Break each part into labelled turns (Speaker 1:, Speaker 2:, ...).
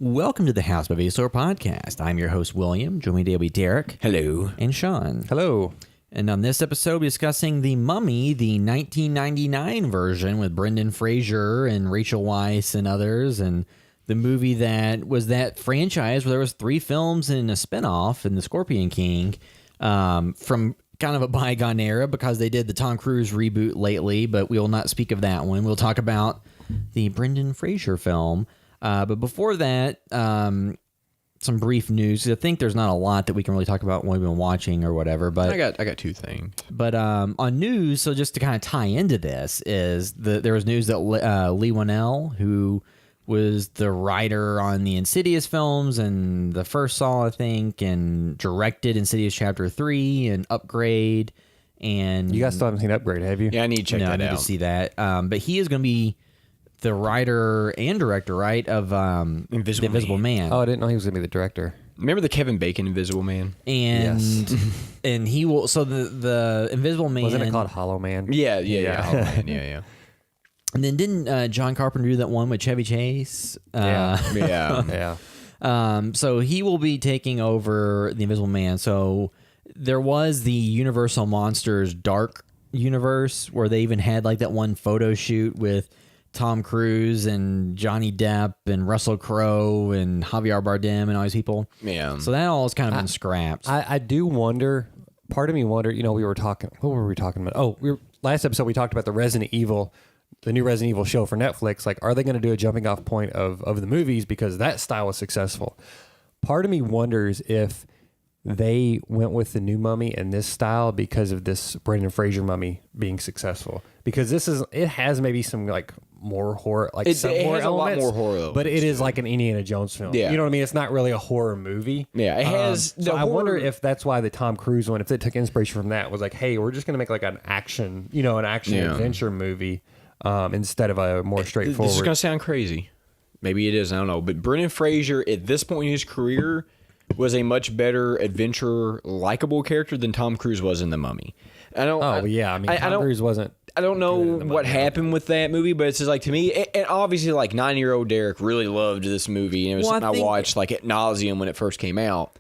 Speaker 1: Welcome to the House Movie Store podcast. I'm your host, William. Joining me today will be Derek.
Speaker 2: Hello.
Speaker 1: And Sean.
Speaker 3: Hello.
Speaker 1: And on this episode, we're discussing The Mummy, the 1999 version with Brendan Fraser and Rachel Weisz and others, and the movie that was that franchise where there was 3 films and a spinoff in The Scorpion King from kind of a bygone era because they did the Tom Cruise reboot lately, but we will not speak of that one. We'll talk about the Brendan Fraser film. But before that, some brief news. I think there's not a lot that we can really talk about when we've been watching or whatever. But
Speaker 2: I got 2 things.
Speaker 1: But on news, so just to kind of tie into this, is there was news that Lee Winnell, who was the writer on the Insidious films and the first Saw, I think, and directed Insidious Chapter 3 and Upgrade. And
Speaker 3: You guys still haven't seen Upgrade, have you?
Speaker 2: Yeah, I need to check that
Speaker 1: I need
Speaker 2: out.
Speaker 1: to see that. But he is going to be the writer and director, right, of The Invisible Man.
Speaker 3: Oh, I didn't know he was going to be the director.
Speaker 2: Remember the Kevin Bacon Invisible Man?
Speaker 1: And
Speaker 3: Yes.
Speaker 1: and he will. So the Invisible Man
Speaker 3: Wasn't it called Hollow Man?
Speaker 2: Yeah. Oh, man, yeah.
Speaker 1: And then didn't John Carpenter do that one with Chevy Chase?
Speaker 2: Yeah.
Speaker 3: Yeah.
Speaker 1: So he will be taking over the Invisible Man. So there was the Universal Monsters Dark universe where they even had like that one photo shoot with Tom Cruise and Johnny Depp and Russell Crowe and Javier Bardem and all these people.
Speaker 2: Yeah.
Speaker 1: So that all has kind of been scrapped.
Speaker 3: I do wonder, part of me wonder, we were talking, what were we talking about? Oh, last episode we talked about the new Resident Evil show for Netflix. Like, are they going to do a jumping off point of the movies because that style was successful? Part of me wonders if they went with the new Mummy and this style because of this Brendan Fraser Mummy being successful. Because it has maybe some like more horror, like some
Speaker 2: it
Speaker 3: horror
Speaker 2: has a lot
Speaker 3: elements,
Speaker 2: more horror elements,
Speaker 3: but it is like an Indiana Jones film.
Speaker 2: Yeah.
Speaker 3: You know what I mean? It's not really a horror movie.
Speaker 2: Yeah, it has
Speaker 3: So I wonder
Speaker 2: horror-
Speaker 3: if that's why the Tom Cruise one, if they took inspiration from that, was like, hey, we're just going to make like an action adventure movie instead of a more straightforward.
Speaker 2: This is going to sound crazy. Maybe it is. I don't know. But Brendan Fraser, at this point in his career, was a much better adventure, likable character than Tom Cruise was in The Mummy.
Speaker 3: Tom Cruise wasn't.
Speaker 2: I don't know what happened with that movie, but it's just like, to me, and obviously like 9-year-old Derek really loved this movie, and it was something I watched like at nauseum when it first came out.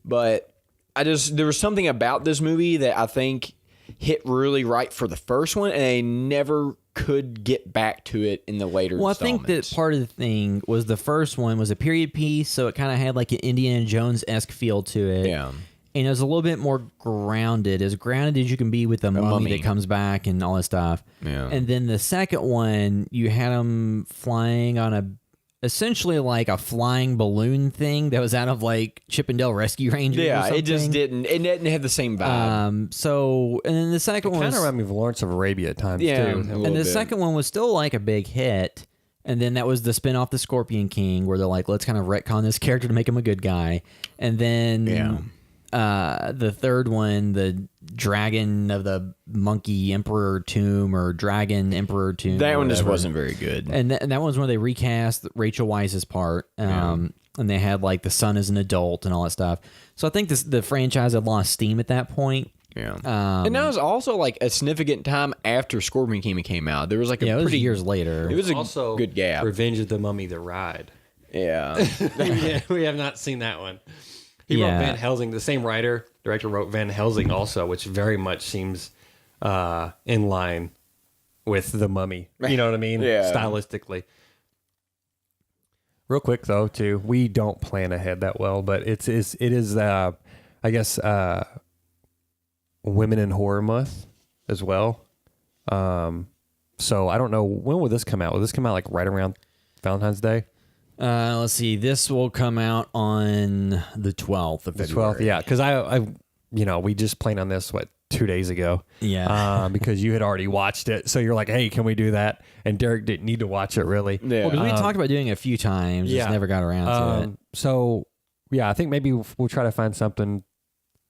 Speaker 2: But there was something about this movie that I think hit really right for the first one, and they never could get back to it in the later installments.
Speaker 1: I think that part of the thing was the first one was a period piece, so it kind of had like an Indiana Jones-esque feel to it.
Speaker 2: Yeah.
Speaker 1: And it was a little bit more grounded, as grounded as you can be with a mummy that comes back and all that stuff.
Speaker 2: Yeah.
Speaker 1: And then the second one, you had him flying on essentially like a flying balloon thing that was out of like Chippendale Rescue Rangers.
Speaker 2: Yeah,
Speaker 1: or something.
Speaker 2: it didn't have the same vibe.
Speaker 1: So, and then the second one
Speaker 3: Kind of
Speaker 1: was,
Speaker 3: reminded me of Lawrence of Arabia at times
Speaker 2: Yeah.
Speaker 3: too.
Speaker 1: and the second one was still like a big hit. And then that was the spin-off, The Scorpion King, where they're like, let's kind of retcon this character to make him a good guy. And then the third one, the Dragon of the Monkey Emperor Tomb or Dragon Emperor Tomb.
Speaker 2: That one just
Speaker 1: whatever.
Speaker 2: wasn't very good.
Speaker 1: And that one's where they recast Rachel Weisz's part. And they had like the son as an adult and all that stuff. So I think the franchise had lost steam at that point.
Speaker 2: Yeah. And that was also like a significant time after Scorpion King came out. There was like
Speaker 1: It was
Speaker 2: pretty
Speaker 1: years later.
Speaker 2: It was
Speaker 3: Also,
Speaker 2: a good gap.
Speaker 3: Revenge of the Mummy, the ride.
Speaker 2: Yeah.
Speaker 3: We have not seen that one. He
Speaker 1: Yeah.
Speaker 3: wrote Van Helsing. The same director wrote Van Helsing also, which very much seems in line with the Mummy. You know what I mean?
Speaker 2: Yeah.
Speaker 3: Stylistically. Real quick though, too, we don't plan ahead that well, but it is I guess Women in Horror Month as well. So I don't know, when will this come out? Will this come out like right around Valentine's Day?
Speaker 1: Let's see. This will come out on the 12th of
Speaker 3: The
Speaker 1: February.
Speaker 3: 12th, yeah, because I we just planned on this 2 days ago.
Speaker 1: Yeah.
Speaker 3: Because you had already watched it, so you're like, hey, can we do that? And Derek didn't need to watch it really.
Speaker 2: Yeah.
Speaker 1: Well, because we talked about doing it a few times, just never got around to it.
Speaker 3: So yeah, I think maybe we'll try to find something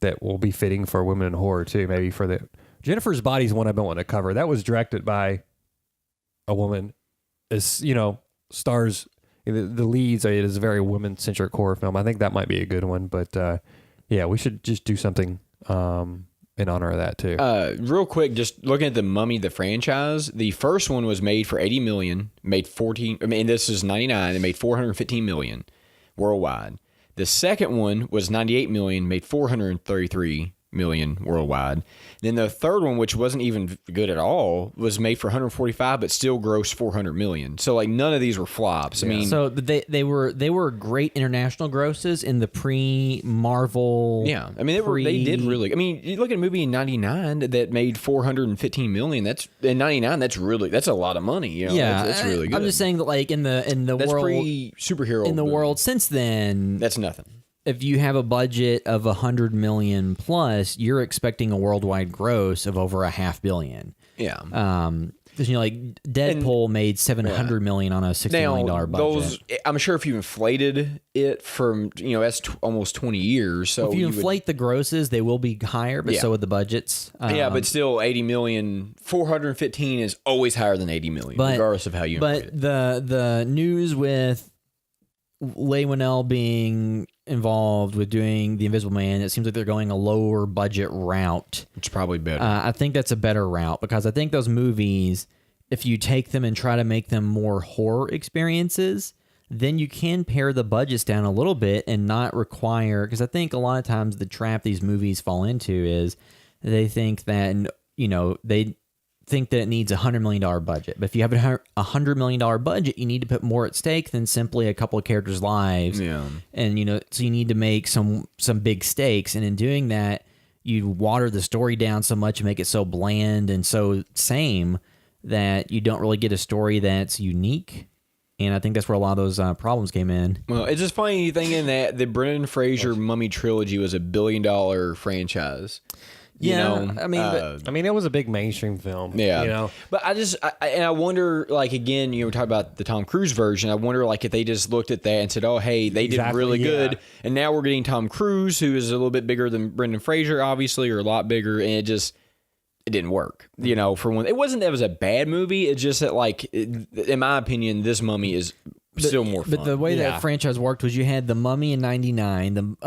Speaker 3: that will be fitting for women in horror too. Maybe for the Jennifer's Body's one I've been wanting to cover. That was directed by a woman. Is stars. The leads, it is a very women-centric horror film. I think that might be a good one, but yeah, we should just do something in honor of that too.
Speaker 2: Real quick, just looking at the Mummy, the franchise, the first one was made for $80 million, made 14. I mean, this is 99. It made $415 million. worldwide. The second one was 98 million, made 433 million worldwide. Then the third one, which wasn't even good at all, was made for 145, but still grossed 400 million. So like none of these were flops. I mean,
Speaker 1: so they were great international grosses in the pre-Marvel.
Speaker 2: Yeah, I mean they did really. I mean, you look at a movie in '99 that made 415 million. That's in '99. That's a lot of money. You know?
Speaker 1: Yeah,
Speaker 2: that's really good.
Speaker 1: I'm just saying that like in the
Speaker 2: that's
Speaker 1: world
Speaker 2: pre-superhero
Speaker 1: in the world since then,
Speaker 2: that's nothing.
Speaker 1: If you have a budget of 100 million plus, you're expecting a worldwide gross of over $500 million.
Speaker 2: Yeah.
Speaker 1: Because like Deadpool made 700 million on a $60 million budget.
Speaker 2: I'm sure if you inflated it from that's almost 20 years. So
Speaker 1: if you inflate the grosses, they will be higher, but so would the budgets.
Speaker 2: But still 80 million, 415 is always higher than 80 million, regardless of how you inflate it.
Speaker 1: But the news with Leigh Whannell being involved with doing The Invisible Man, it seems like they're going a lower budget route.
Speaker 2: It's probably better.
Speaker 1: I think that's a better route because I think those movies, if you take them and try to make them more horror experiences, then you can pare the budgets down a little bit and not require, because I think a lot of times the trap these movies fall into is they think that, they think that it needs $100 million budget. But if you have a $100 million budget, you need to put more at stake than simply a couple of characters' lives.
Speaker 2: Yeah.
Speaker 1: And, so you need to make some big stakes. And in doing that, you water the story down so much and make it so bland and so same that you don't really get a story that's unique. And I think that's where a lot of those problems came in.
Speaker 2: Well, it's just funny thinking that the Brendan Fraser Mummy trilogy was $1 billion franchise.
Speaker 1: I
Speaker 3: mean, it was a big mainstream film.
Speaker 2: Yeah, but I wonder, like, again, you were talking about the Tom Cruise version. I wonder, like, if they just looked at that and said, "Oh, hey, they did really good," and now we're getting Tom Cruise, who is a little bit bigger than Brendan Fraser, obviously, or a lot bigger, and it didn't work. For one, it wasn't that it was a bad movie. It's just that, like, in my opinion, this Mummy is still more fun.
Speaker 1: But the way that franchise worked was you had the Mummy in '99,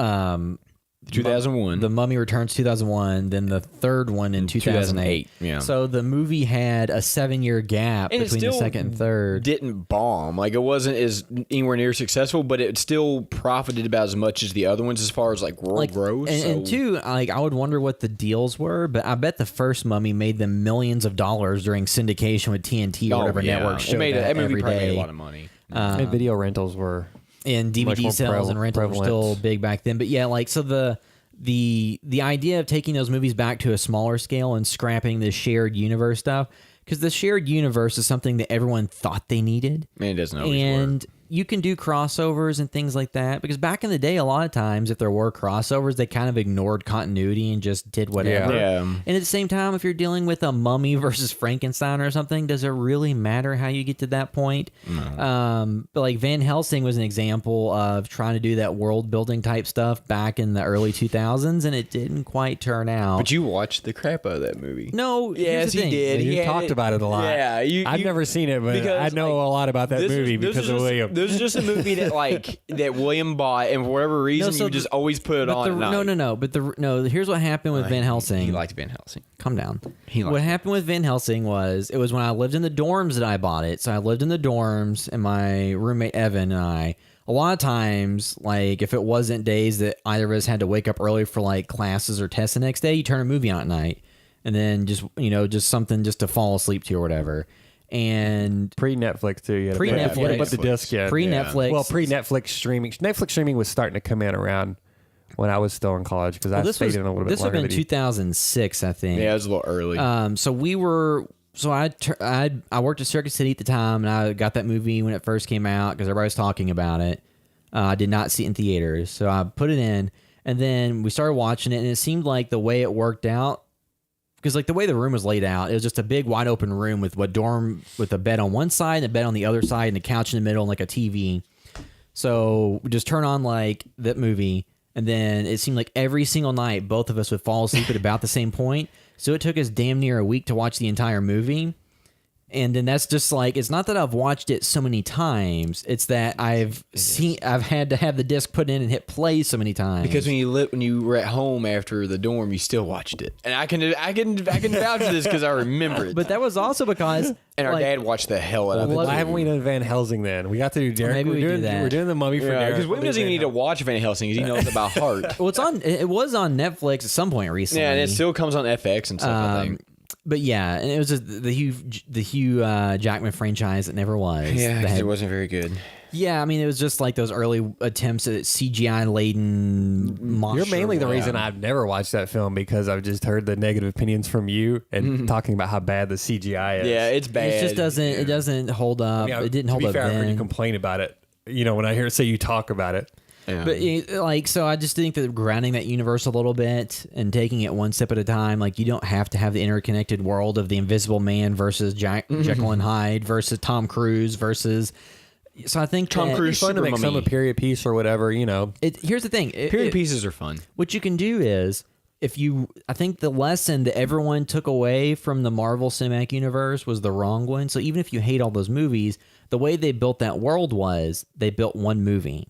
Speaker 2: 2001.
Speaker 1: The Mummy Returns 2001, then the third one in 2008.
Speaker 2: Yeah.
Speaker 1: So the movie had a 7-year gap between the second and third.
Speaker 2: Didn't bomb. Like, it wasn't as anywhere near successful, but it still profited about as much as the other ones as far as like world growth.
Speaker 1: And two, like, I would wonder what the deals were, but I bet the first Mummy made them millions of dollars during syndication with TNT or whatever network showed that
Speaker 2: movie
Speaker 1: every
Speaker 2: probably
Speaker 1: day.
Speaker 2: made a lot of money.
Speaker 3: And video rentals were.
Speaker 1: And DVD sales and rentals were still big back then. But yeah, like, so the idea of taking those movies back to a smaller scale and scrapping the shared universe stuff, because the shared universe is something that everyone thought they needed.
Speaker 2: And it doesn't always work.
Speaker 1: You can do crossovers and things like that, because back in the day, a lot of times, if there were crossovers, they kind of ignored continuity and just did whatever.
Speaker 2: Yeah.
Speaker 1: And at the same time, if you're dealing with a Mummy versus Frankenstein or something, does it really matter how you get to that point?
Speaker 2: No.
Speaker 1: But like Van Helsing was an example of trying to do that world building type stuff back in the early 2000s, and it didn't quite turn out.
Speaker 2: But you watched the crap out of that movie.
Speaker 1: No,
Speaker 2: yes, he did.
Speaker 3: You talked about it a lot.
Speaker 2: Yeah,
Speaker 3: I've never seen it, but I know a lot about that movie because of William.
Speaker 2: This is just a movie that William bought, and for whatever reason, you just always put it on.
Speaker 1: No. But here's what happened with Van Helsing.
Speaker 2: He liked Van Helsing.
Speaker 1: Calm down. What happened with Van Helsing was it was when I lived in the dorms that I bought it. So I lived in the dorms, and my roommate Evan and I. A lot of times, like if it wasn't days that either of us had to wake up early for like classes or tests the next day, you turn a movie on at night, and then just something just to fall asleep to or whatever. And
Speaker 3: pre-Netflix too. You
Speaker 1: pre-Netflix,
Speaker 3: but the disc yet.
Speaker 1: Pre-Netflix.
Speaker 3: Well, pre-Netflix streaming. Netflix streaming was starting to come in around when I was still in college because I stayed in a little bit longer.
Speaker 1: This would have been 2006, I think.
Speaker 2: Yeah, it was a little early.
Speaker 1: So we were. So I worked at Circuit City at the time, and I got that movie when it first came out because everybody was talking about it. I did not see it in theaters, so I put it in, and then we started watching it, and it seemed like the way it worked out. Because like the way the room was laid out, it was just a big wide open room with a dorm with a bed on one side and a bed on the other side and a couch in the middle and like a TV. So we just turn on like that movie, and then it seemed like every single night both of us would fall asleep at about the same point. So it took us damn near a week to watch the entire movie. And then that's just like, it's not that I've watched it so many times. It's that I've had to have the disc put in and hit play so many times.
Speaker 2: Because when you were at home after the dorm, you still watched it, and I can vouch for this because I remember it.
Speaker 1: But that was also because
Speaker 2: and our dad watched the hell out of it.
Speaker 3: Why haven't we done Van Helsing then? We got to do Derek.
Speaker 1: Maybe we do that.
Speaker 3: We're doing the Mummy for Derek.
Speaker 2: Because William doesn't even need to watch Van Helsing because he knows it by heart.
Speaker 1: Well, it was on Netflix at some point recently.
Speaker 2: Yeah, and it still comes on FX and stuff. I think.
Speaker 1: But yeah, and it was just the Hugh Jackman franchise that never was.
Speaker 2: Yeah, because it wasn't very good.
Speaker 1: Yeah, I mean, it was just like those early attempts at CGI-laden monster.
Speaker 3: You're mainly the reason I've never watched that film because I've just heard the negative opinions from you and talking about how bad the CGI is.
Speaker 2: Yeah, it's bad.
Speaker 1: It just doesn't hold up.
Speaker 3: I mean,
Speaker 1: it didn't hold
Speaker 3: to
Speaker 1: up
Speaker 3: be fair,
Speaker 1: then.
Speaker 3: I've heard you complain about it. You know, when I say you talk about it.
Speaker 2: Yeah.
Speaker 1: But so I just think that grounding that universe a little bit and taking it one step at a time, like you don't have to have the interconnected world of the Invisible Man versus Jekyll and Hyde versus Tom Cruise versus. So I think
Speaker 2: Tom Cruise
Speaker 3: It's fun to make some a period piece or whatever, you know.
Speaker 1: Here's the thing.
Speaker 2: Period pieces are fun.
Speaker 1: What you can do is I think the lesson that everyone took away from the Marvel Cinematic Universe was the wrong one. So even if you hate all those movies, the way they built that world was they built one movie.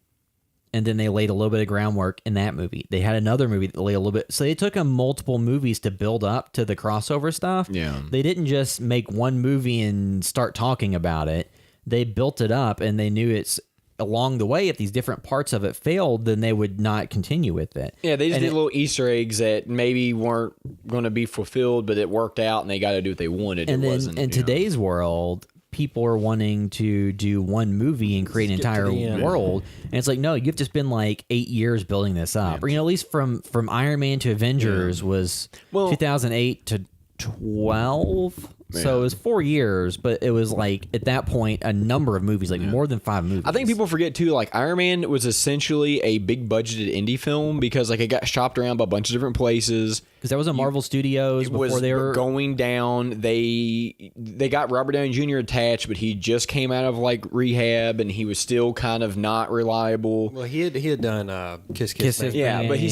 Speaker 1: And then they laid a little bit of groundwork in that movie. They had another movie that laid a little bit. So they took them multiple movies to build up to the crossover stuff.
Speaker 2: Yeah.
Speaker 1: They didn't just make one movie and start talking about it. They built it up, and they knew it's along the way, if these different parts of it failed, then they would not continue with it.
Speaker 2: Yeah, they just did little Easter eggs that maybe weren't going to be fulfilled, but it worked out, and they got to do what they wanted.
Speaker 1: And then in today's world, people are wanting to do one movie and create an entire world, and it's like, no, you've just been like 8 years building this up, or at least from Iron Man to Avengers was 2008 to 12. So it was 4 years, but it was like at that point a number of movies, like more than 5 movies.
Speaker 2: I think people forget too, like Iron Man was essentially a big budgeted indie film because like it got shopped around by a bunch of different places.
Speaker 1: Because that was in Marvel Studios before they were
Speaker 2: going down. They got Robert Downey Jr. attached, but he just came out of like rehab, and he was still kind of not reliable.
Speaker 3: Well, he had done Kiss Kiss.
Speaker 2: Yeah, but he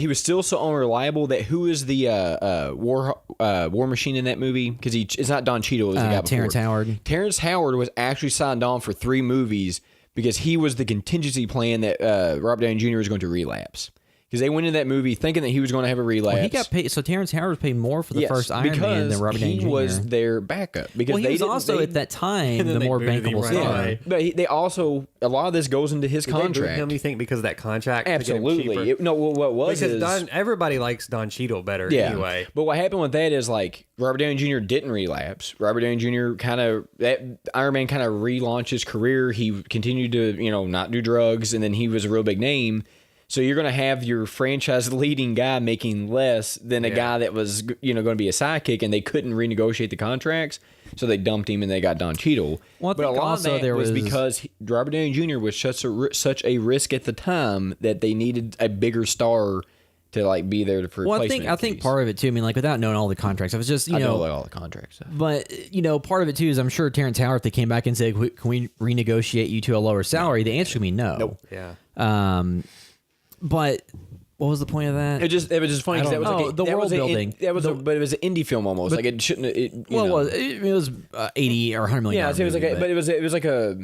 Speaker 2: was still so unreliable that who is the War Machine in that movie? Because it's not Don Cheadle, it was the guy before.
Speaker 1: Terrence Howard.
Speaker 2: Terrence Howard was actually signed on for 3 movies because he was the contingency plan that Robert Downey Jr. was going to relapse. Because they went into that movie thinking that he was going to have a relapse.
Speaker 1: Well, he got paid. So Terrence Howard was paid more for the first Iron Man than Robert Downey Jr.
Speaker 2: He was their backup. Because
Speaker 1: he was also at that time the more bankable star.
Speaker 2: But they also, a lot of this goes into his contract.
Speaker 3: Him, you think, because of that contract?
Speaker 2: Absolutely. What was
Speaker 3: because everybody likes Don Cheadle better anyway.
Speaker 2: But what happened with that is like Robert Downey Jr. didn't relapse. Robert Downey Jr. Iron Man kind of relaunched his career. He continued to not do drugs, and then he was a real big name. So you're going to have your franchise leading guy making less than a guy that was, going to be a sidekick, and they couldn't renegotiate the contracts, so they dumped him and they got Don Cheadle.
Speaker 1: Well,
Speaker 2: but a lot of that was because Robert Downey Jr. was such a risk at the time that they needed a bigger star to like be there for replacement.
Speaker 1: Well, I think part of it too. I mean, like without knowing all the contracts, I was just I know
Speaker 2: all the contracts stuff.
Speaker 1: But part of it too is I'm sure Terrence Howard, if they came back and said, "Can we renegotiate you to a lower salary?" The answer would be no.
Speaker 2: Nope.
Speaker 3: Yeah.
Speaker 1: But what was the point of that?
Speaker 2: It was just funny because that was like
Speaker 1: the world building.
Speaker 2: But it was an indie film almost. Like it shouldn't. It
Speaker 1: was 80 or 100 million.
Speaker 2: Yeah, so it was like, but it was like a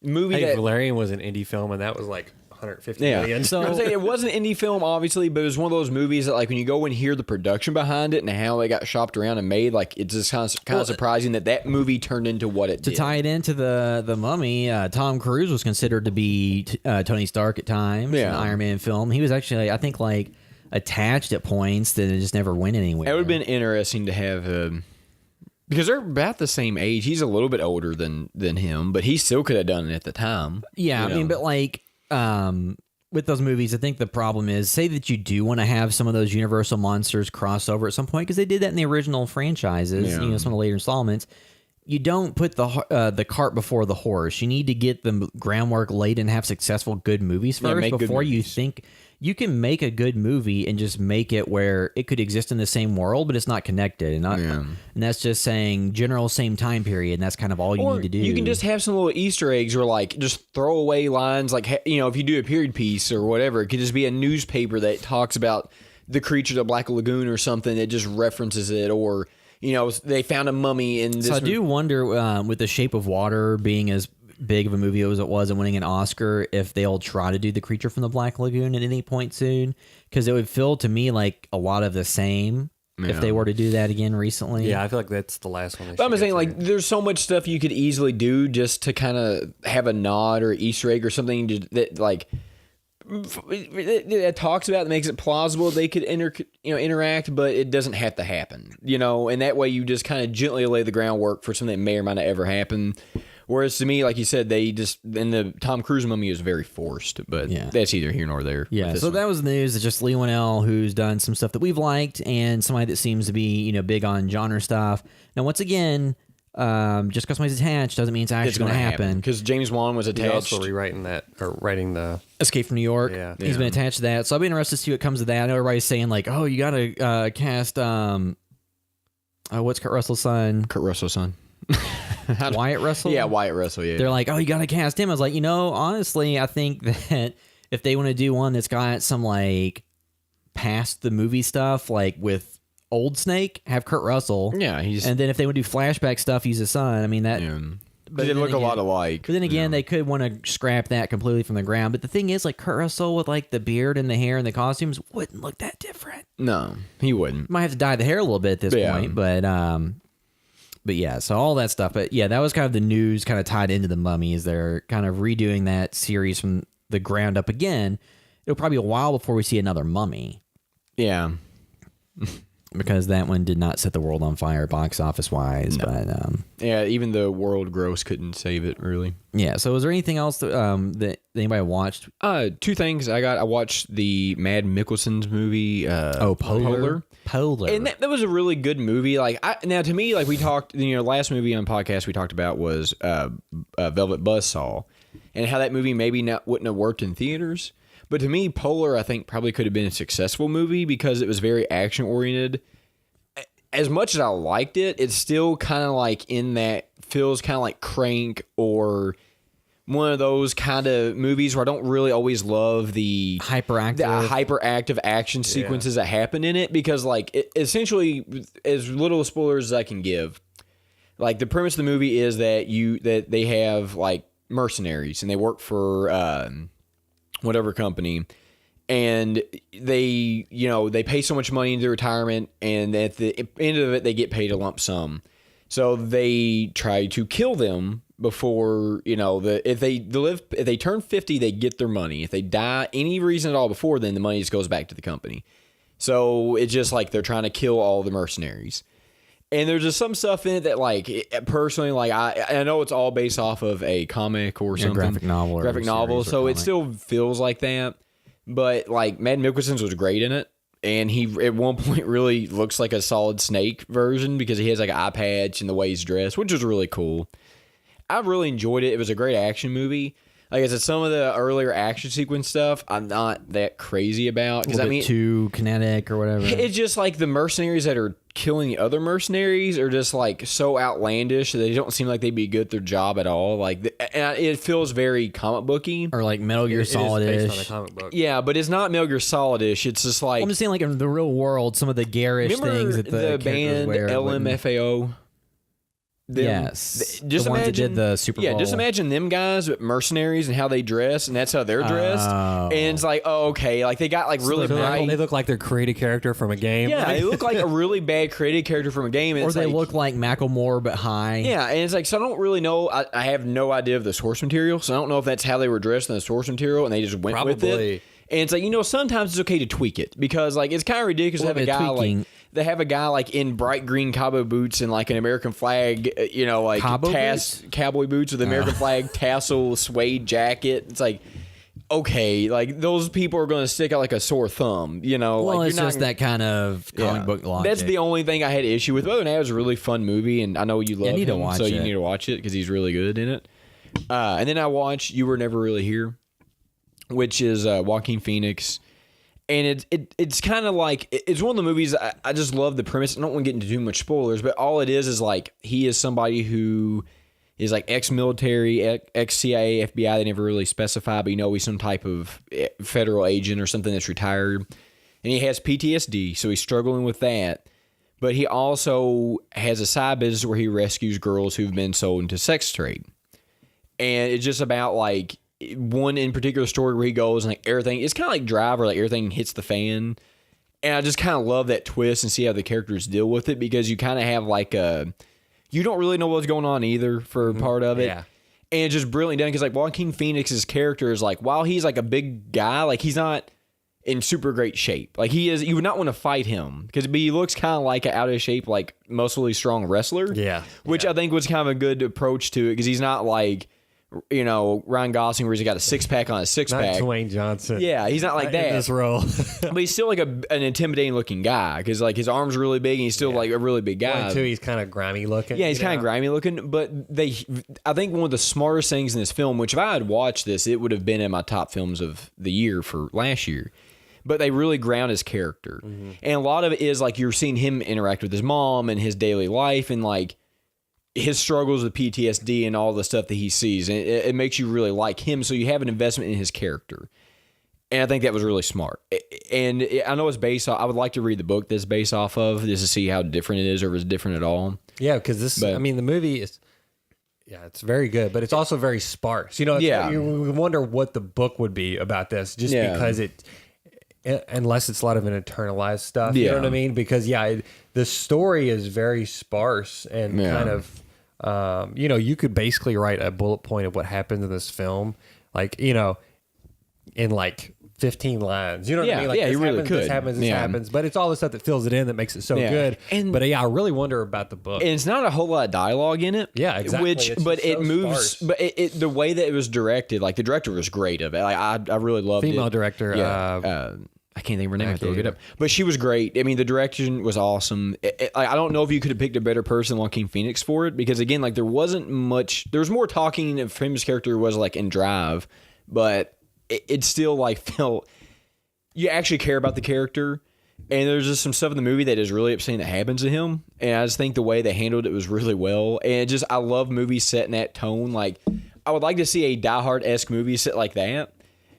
Speaker 2: movie that
Speaker 3: Valerian was an indie film, and that was like 150 million.
Speaker 1: So
Speaker 2: it was an indie film, obviously, but it was one of those movies that, like, when you go and hear the production behind it and how it got shopped around and made, like, it's just kind of surprising that movie turned into what it did.
Speaker 1: To tie it into the Mummy, Tom Cruise was considered to be Tony Stark at times. In the Iron Man film. He was actually, I think, like attached at points that it just never went anywhere.
Speaker 2: It would have been interesting to have. Because they're about the same age. He's a little bit older than him, but he still could have done it at the time.
Speaker 1: Yeah, I mean, but like. With those movies, I think the problem is, say that you do want to have some of those Universal monsters cross over at some point, because they did that in the original franchises, some of the later installments. You don't put the cart before the horse. You need to get the groundwork laid and have successful good movies first before you think you can make a good movie and just make it where it could exist in the same world, but it's not connected. And that's just saying general same time period, and that's kind of all you need to do.
Speaker 2: You can just have some little Easter eggs or like just throw away lines like, if you do a period piece or whatever, it could just be a newspaper that talks about the creature, the Black Lagoon or something that just references it, or they found a mummy in this.
Speaker 1: So I do wonder, with The Shape of Water being as big of a movie as it was and winning an Oscar, if they'll try to do The Creature from the Black Lagoon at any point soon, because it would feel to me like a lot of the same if they were to do that again recently.
Speaker 3: Yeah, I feel like that's the last one.
Speaker 2: But I'm saying, like, there's so much stuff you could easily do just to kind of have a nod or Easter egg or something that like it talks about, that makes it plausible they could interact, but it doesn't have to happen, and that way you just kind of gently lay the groundwork for something that may or might not ever happen. Whereas to me, like you said, they just, and the Tom Cruise mummy is very forced, but that's either here nor there.
Speaker 1: Yeah, so that was the news. It's just Lee Winnell, who's done some stuff that we've liked, and somebody that seems to be, big on genre stuff. Now, once again, just because somebody's attached doesn't mean it's actually going to happen.
Speaker 2: Because James Wan was attached.
Speaker 3: He's also rewriting that, or writing the
Speaker 1: Escape from New York.
Speaker 3: Yeah.
Speaker 1: He's been attached to that. So I'll be interested to see what comes of that. I know everybody's saying, like, oh, you got to cast, what's Kurt Russell's son?
Speaker 2: Kurt Russell's son.
Speaker 1: Wyatt Russell?
Speaker 2: Yeah, Wyatt Russell, yeah.
Speaker 1: They're like, oh, you got to cast him. I was like, honestly, I think that if they want to do one that's got some, like, past the movie stuff, like with Old Snake, have Kurt Russell.
Speaker 2: Yeah,
Speaker 1: and then if they want to do flashback stuff, use his son. I mean, that... Yeah.
Speaker 2: But they look a lot alike.
Speaker 1: But then again, they could want to scrap that completely from the ground. But the thing is, like, Kurt Russell with, like, the beard and the hair and the costumes wouldn't look that different.
Speaker 2: No, he wouldn't.
Speaker 1: Might have to dye the hair a little bit at this point, But yeah, so all that stuff. But yeah, that was kind of the news kind of tied into The Mummy, is they're kind of redoing that series from the ground up again. It'll probably be a while before we see another Mummy.
Speaker 2: Yeah.
Speaker 1: Because that one did not set the world on fire box office wise. No. But
Speaker 2: yeah, even the world gross couldn't save it, really.
Speaker 1: Yeah, so was there anything else that anybody watched?
Speaker 2: Two things. I watched the Mad Mikkelsen's movie,
Speaker 1: Polar.
Speaker 2: And that was a really good movie. Now to me, like we talked, last movie on podcast we talked about was Velvet Buzzsaw, and how that movie maybe wouldn't have worked in theaters. But to me, Polar, I think, probably could have been a successful movie because it was very action oriented. As much as I liked it, it's still kind of like feels kind of like Crank, or one of those kind of movies where I don't really always love the hyperactive action sequences that happen in it, because essentially, as little spoilers as I can give, like the premise of the movie is that they have like mercenaries and they work for whatever company, and they pay so much money into retirement, and at the end of it they get paid a lump sum. So they try to kill them before, if they turn 50, they get their money. If they die any reason at all before then, the money just goes back to the company. So it's just like they're trying to kill all the mercenaries. And there's just some stuff in it that, personally, I know it's all based off of a comic or something.
Speaker 1: Graphic novel.
Speaker 2: So it still feels like that. But, Mad Mikkelsen's was great in it. And he, at one point, really looks like a Solid Snake version, because he has, an eye patch and the way he's dressed, which was really cool. I really enjoyed it. It was a great action movie. Like I said, some of the earlier action sequence stuff I'm not that crazy about.
Speaker 1: Because too kinetic or whatever.
Speaker 2: It's just like the mercenaries that are killing the other mercenaries are just so outlandish that they don't seem like they'd be good at their job at all. And it feels very comic booky.
Speaker 1: Or like Metal Gear Solid-ish.
Speaker 3: Based on a comic book.
Speaker 2: Yeah, but it's not Metal Gear Solid-ish. It's just
Speaker 1: I'm just saying, in the real world, some of the garish things that the
Speaker 2: band
Speaker 1: wear,
Speaker 2: LMFAO.
Speaker 1: Yes,
Speaker 2: just
Speaker 1: the ones that did the Super Bowl.
Speaker 2: Yeah, just imagine them guys with mercenaries and how they dress, and that's how they're dressed. And it's okay, they got really bright.
Speaker 3: They look like they're created character from a game.
Speaker 2: Yeah, they look like a really bad created character from a game. And
Speaker 1: or they look like Macklemore but high.
Speaker 2: Yeah, and it's so I don't really know. I have no idea of the source material, so I don't know if that's how they were dressed in the source material, and they just went with it. And it's sometimes it's okay to tweak it, because it's kind of ridiculous to have a guy they have a guy in bright green cowboy boots and an American flag, cowboy boots with American flag tassel suede jacket. It's okay, those people are going to stick out like a sore thumb,
Speaker 1: Well, it's just that kind of comic book logic.
Speaker 2: That's the only thing I had issue with. Other than that, it was a really fun movie, and I know you love him, so you need to watch it because he's really good in it. And then I watched You Were Never Really Here, which is Joaquin Phoenix. And it's kind of it's one of the movies I just love the premise. I don't want to get into too much spoilers, but all it is he is somebody who is ex-military, ex-CIA, FBI. They never really specify, but he's some type of federal agent or something that's retired. And he has PTSD, so he's struggling with that. but he also has a side business where he rescues girls who've been sold into sex trade. And it's just about like one in particular story where he goes and like everything, it's kind of like Drive, where like everything hits the fan. And I just kind of love that twist and see how the characters deal with it, because you kind of have like you don't really know what's going on either for part of it.
Speaker 3: Yeah.
Speaker 2: And it's just brilliantly done, because like Joaquin Phoenix's character is like, while he's like a big guy, like he's not in super great shape. Like he is, you would not want to fight him, because he looks kind of like an out of shape, like muscly strong wrestler.
Speaker 3: Yeah.
Speaker 2: Which I think was kind of a good approach to it, because he's not like, you know, Ryan Gosling, where he's got a six pack on a six pack.
Speaker 3: Not Dwayne Johnson.
Speaker 2: Yeah, he's not like that
Speaker 3: in this role.
Speaker 2: but he's still like an intimidating looking guy, because like his arms are really big and he's still like a really big guy.
Speaker 3: Too, he's kind of grimy looking.
Speaker 2: Yeah, he's kind of grimy looking. But I think one of the smartest things in this film, which if I had watched this, it would have been in my top films of the year for last year. But they really ground his character, and a lot of it is like you're seeing him interact with his mom and his daily life, and like his struggles with PTSD and all the stuff that he sees. And it makes you really like him, so you have an investment in his character. And I think that was really smart. And I know it's based off, I would like to read the book that's based off of, just to see how different it is, or if it's different at all.
Speaker 3: Yeah, because I mean, the movie is, it's very good, but it's also very sparse. You know, you wonder what the book would be about this, just because unless it's a lot of an internalized stuff. You know what I mean? Because, the story is very sparse and kind of, you could basically write a bullet point of what happens in this film, like, in like 15 lines. You know what I mean? Like,
Speaker 2: you really could.
Speaker 3: This happens. But it's all the stuff that fills it in that makes it so good. But I really wonder about the book.
Speaker 2: And it's not a whole lot of dialogue in it.
Speaker 3: Yeah, exactly.
Speaker 2: But it moves. Sparse. But the way that it was directed, like the director was great of it. Like, I really loved it.
Speaker 3: Female director.
Speaker 2: Yeah. I can't think of her name. I have to look it up. But she was great. I mean, the direction was awesome. I don't know if you could have picked a better person than Joaquin Phoenix for it, because again, like there wasn't much. There was more talking of his character was like in Drive, but it still like felt you actually care about the character. And there's just some stuff in the movie that is really upsetting that happens to him. And I just think the way they handled it was really well. And I love movies set in that tone. Like I would like to see a Die Hard-esque movie set like that.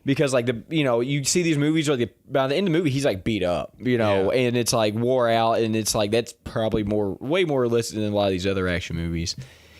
Speaker 2: Because like you see these movies where by the end of the movie he's like beat up, and it's like wore out, and it's like that's probably way more realistic than a lot of these other action movies.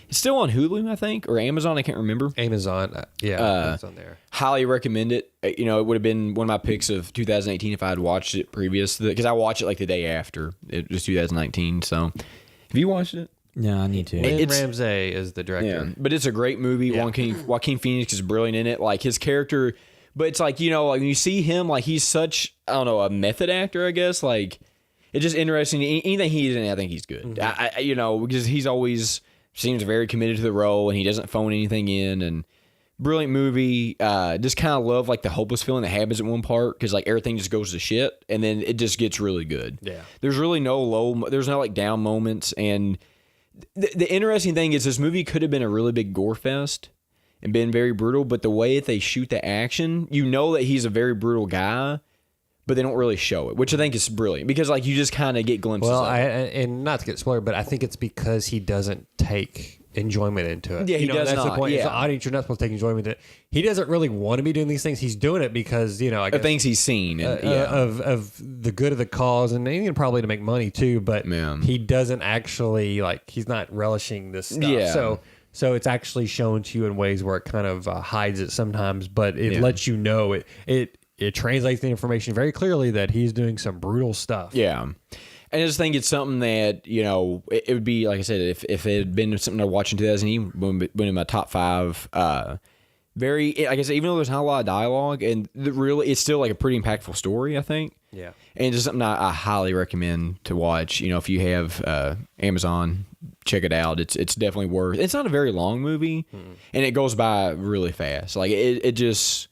Speaker 2: It's still on Hulu, I think, or Amazon. I can't remember.
Speaker 3: Amazon, it's on there.
Speaker 2: Highly recommend it. It would have been one of my picks of 2018 if I had watched it previous, because I watched it like the day after it was 2019. So, have you watched it?
Speaker 1: Yeah, I need to.
Speaker 3: Lynn Ramsey is the director.
Speaker 2: Yeah, but it's a great movie. Yeah. Joaquin Phoenix is brilliant in it. Like his character. But it's like, like when you see him, like he's such, I don't know, a method actor, I guess. Like, it's just interesting. Anything he's in, I think he's good. Because he's always seems very committed to the role, and he doesn't phone anything in. And brilliant movie. Just kind of love like the hopeless feeling that happens at one part, because like everything just goes to shit, and then it just gets really good.
Speaker 3: Yeah.
Speaker 2: There's really there's no like down moments. And the interesting thing is this movie could have been a really big gore fest and been very brutal, but the way that they shoot the action, that he's a very brutal guy, but they don't really show it, which I think is brilliant, because like you just kind of get glimpses of it.
Speaker 3: And not to get spoiled, but I think it's because he doesn't take enjoyment into it.
Speaker 2: Yeah, he does
Speaker 3: that's
Speaker 2: not.
Speaker 3: The point.
Speaker 2: Yeah.
Speaker 3: As an audience, you're not supposed to take enjoyment in it. He doesn't really want to be doing these things. He's doing it because, I guess,
Speaker 2: the things he's seen. And,
Speaker 3: of the good of the cause, and probably to make money too, but he doesn't actually, like, he's not relishing this stuff.
Speaker 2: Yeah.
Speaker 3: So it's actually shown to you in ways where it kind of hides it sometimes, but it lets you know it translates the information very clearly that he's doing some brutal stuff.
Speaker 2: Yeah. And I just think it's something that, it would be, like I said, if it had been something I watched in 2008, would have been in my top 5. Very, like I said, even though there's not a lot of dialogue, and it's still like a pretty impactful story, I think.
Speaker 3: Yeah.
Speaker 2: And just something I highly recommend to watch. If you have Amazon, check it out. It's definitely worth. It's not a very long movie, and it goes by really fast. Like it just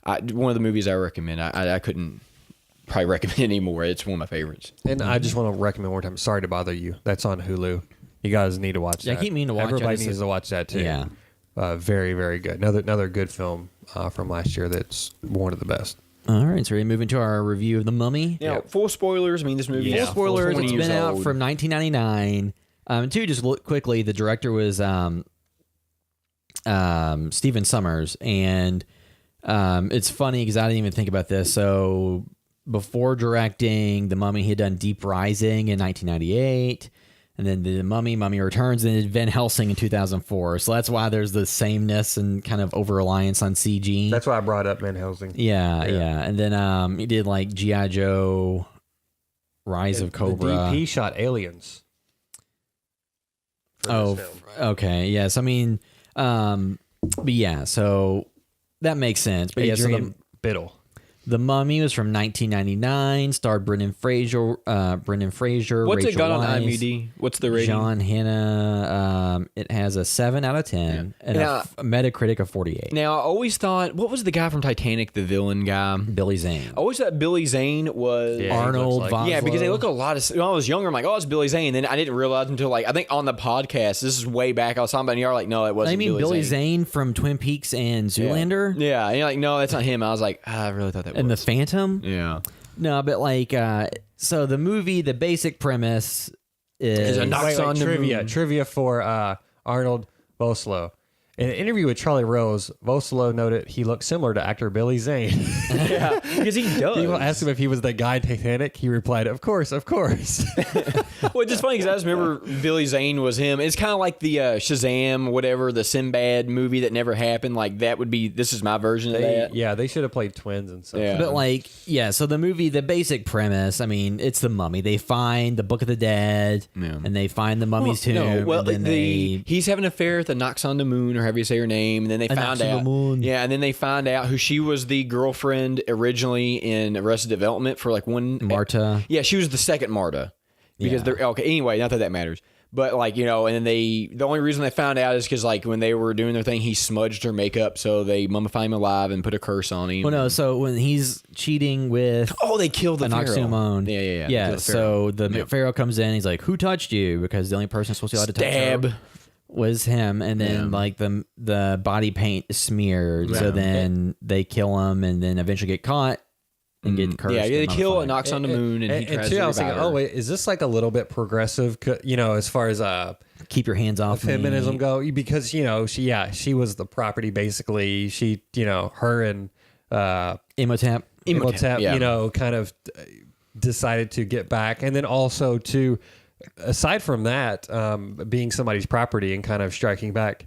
Speaker 2: one of the movies I recommend. I couldn't probably recommend it anymore. It's one of my favorites.
Speaker 3: And I just want to recommend one more time. Sorry to bother you. That's on Hulu. You guys need to watch that.
Speaker 1: I keep meaning to watch it.
Speaker 3: Everybody needs to watch that too.
Speaker 1: Yeah.
Speaker 3: Very, very good. Another good film from last year. That's one of the best.
Speaker 1: All right, so we're moving to our review of The Mummy.
Speaker 2: Yeah, full spoilers. I mean, this movie.
Speaker 1: Full spoilers. It's been out from 1999. Just look quickly, the director was Stephen Sommers, and it's funny because I didn't even think about this. So before directing The Mummy, he had done Deep Rising in 1998. And then The Mummy Returns, and then Van Helsing in 2004. So that's why there's the sameness and kind of over-reliance on CG.
Speaker 3: That's why I brought up Van Helsing.
Speaker 1: Yeah. And then he did like G.I. Joe, Rise of Cobra.
Speaker 3: The DP shot Aliens.
Speaker 1: Okay. Yes. I mean, but yeah, so that makes sense. But
Speaker 3: Adrian Biddle.
Speaker 1: The Mummy was from 1999, starred Brendan Fraser.
Speaker 2: What's
Speaker 1: Rachel
Speaker 2: it got on
Speaker 1: Weisz,
Speaker 2: IMDb? What's the rating?
Speaker 1: John Hannah. It has a 7 out of 10 and a Metacritic of 48.
Speaker 2: Now, I always thought, what was the guy from Titanic, the villain guy?
Speaker 1: Billy Zane.
Speaker 2: I always thought Billy Zane was
Speaker 1: Arnold Vosloo.
Speaker 2: Yeah, because they look a lot of. When I was younger, I'm like, oh, it's Billy Zane. Then I didn't realize until like I think on the podcast. This is way back. I was talking about, and you're like, no, it wasn't.
Speaker 1: I mean Billy Zane from Twin Peaks and Zoolander.
Speaker 2: Yeah, and you're like, no, that's not him. I was like, I really thought that was.
Speaker 1: And the Phantom.
Speaker 2: Yeah.
Speaker 1: No, but like, so the movie, the basic premise is
Speaker 3: Trivia for Arnold Vosloo. In an interview with Charlie Rose, Vosloo noted he looked similar to actor Billy Zane.
Speaker 2: Yeah, because he does.
Speaker 3: People asked him if he was the guy in Titanic. He replied, "Of course, of course."
Speaker 2: Well, it's just funny because I just remember Billy Zane was him. It's kind of like the Shazam, whatever, the Sinbad movie that never happened. Like that would be. This is my version of that.
Speaker 3: Yeah, they should have played twins and stuff.
Speaker 2: Yeah.
Speaker 1: But like, yeah, so the movie, the basic premise, I mean, it's the Mummy. They find the Book of the Dead, and they find the Mummy's tomb.
Speaker 2: No, well,
Speaker 1: and then
Speaker 2: he's having an affair with the Knocks on the Moon, or however you say her name, and then they found out. Yeah, and then they find out who she was the girlfriend originally in Arrested Development for like one
Speaker 1: Marta.
Speaker 2: Yeah, she was the second Marta. Because they're okay. Anyway, not that matters. But like, you know, and then the only reason they found out is because like when they were doing their thing, he smudged her makeup, so they mummified him alive and put a curse on him.
Speaker 1: Well, no, so when he's cheating with
Speaker 2: they killed the Pharaoh. Yeah.
Speaker 1: So the Pharaoh comes in, he's like, "Who touched you?" Because the only person supposed to be allowed to touch her was him, and then like the body paint is smeared, so then they kill him, and then eventually get caught. And get cursed.
Speaker 2: Yeah, they kill Knocks on the Moon, and he tries to
Speaker 3: I was thinking, oh wait, is this like a little bit progressive? You know, as far as
Speaker 1: keep your hands off
Speaker 3: feminism
Speaker 1: me.
Speaker 3: go, because you know she was the property basically. She her and
Speaker 1: Imhotep,
Speaker 3: you know, kind of decided to get back, and then also to aside from that, being somebody's property and kind of striking back.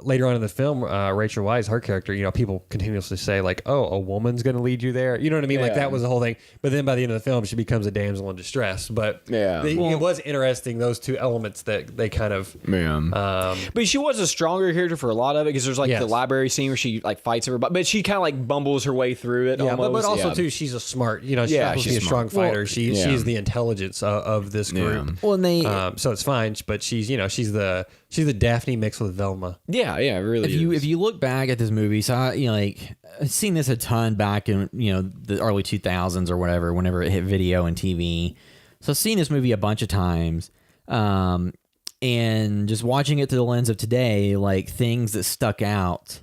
Speaker 3: Later on in the film, Rachel Weisz, her character, you know, people continuously say like, "Oh, a woman's going to lead you there." You know what I mean? Like that was the whole thing. But then by the end of the film, she becomes a damsel in distress. But it was interesting, those two elements that they kind of.
Speaker 2: But she was a stronger character for a lot of it because there's like the library scene where she like fights everybody, but she kind of like bumbles her way through it.
Speaker 3: Yeah,
Speaker 2: almost.
Speaker 3: but also too, she's a smart. You know, she's not supposed to be a strong fighter.
Speaker 2: Well,
Speaker 3: she's the intelligence of this group.
Speaker 1: Well, and they
Speaker 3: so it's fine. But she's the Daphne mixed with Velma.
Speaker 2: Yeah, really.
Speaker 1: If you look back at this movie, so I've seen this a ton back in the early 2000s or whatever, whenever it hit video and TV. So I've seen this movie a bunch of times, and just watching it through the lens of today, like things that stuck out,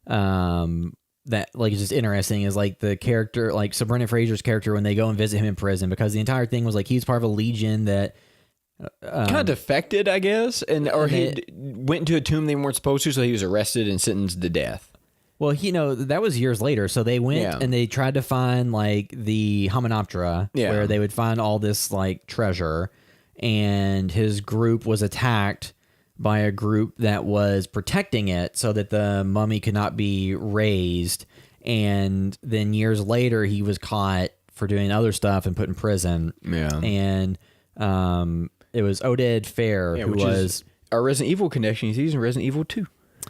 Speaker 1: that like is just interesting is like the character, like so Brendan Fraser's character when they go and visit him in prison, because the entire thing was like he's part of a legion that.
Speaker 2: Kind of defected, I guess, or he went into a tomb they weren't supposed to, so he was arrested and sentenced to death.
Speaker 1: Well, that was years later. So they went and they tried to find like the Hymenoptera, where they would find all this like treasure, and his group was attacked by a group that was protecting it so that the mummy could not be raised. And then years later, he was caught for doing other stuff and put in prison.
Speaker 2: Yeah,
Speaker 1: and it was Oded Fair, who was
Speaker 2: our Resident Evil connection. He's in Resident Evil 2,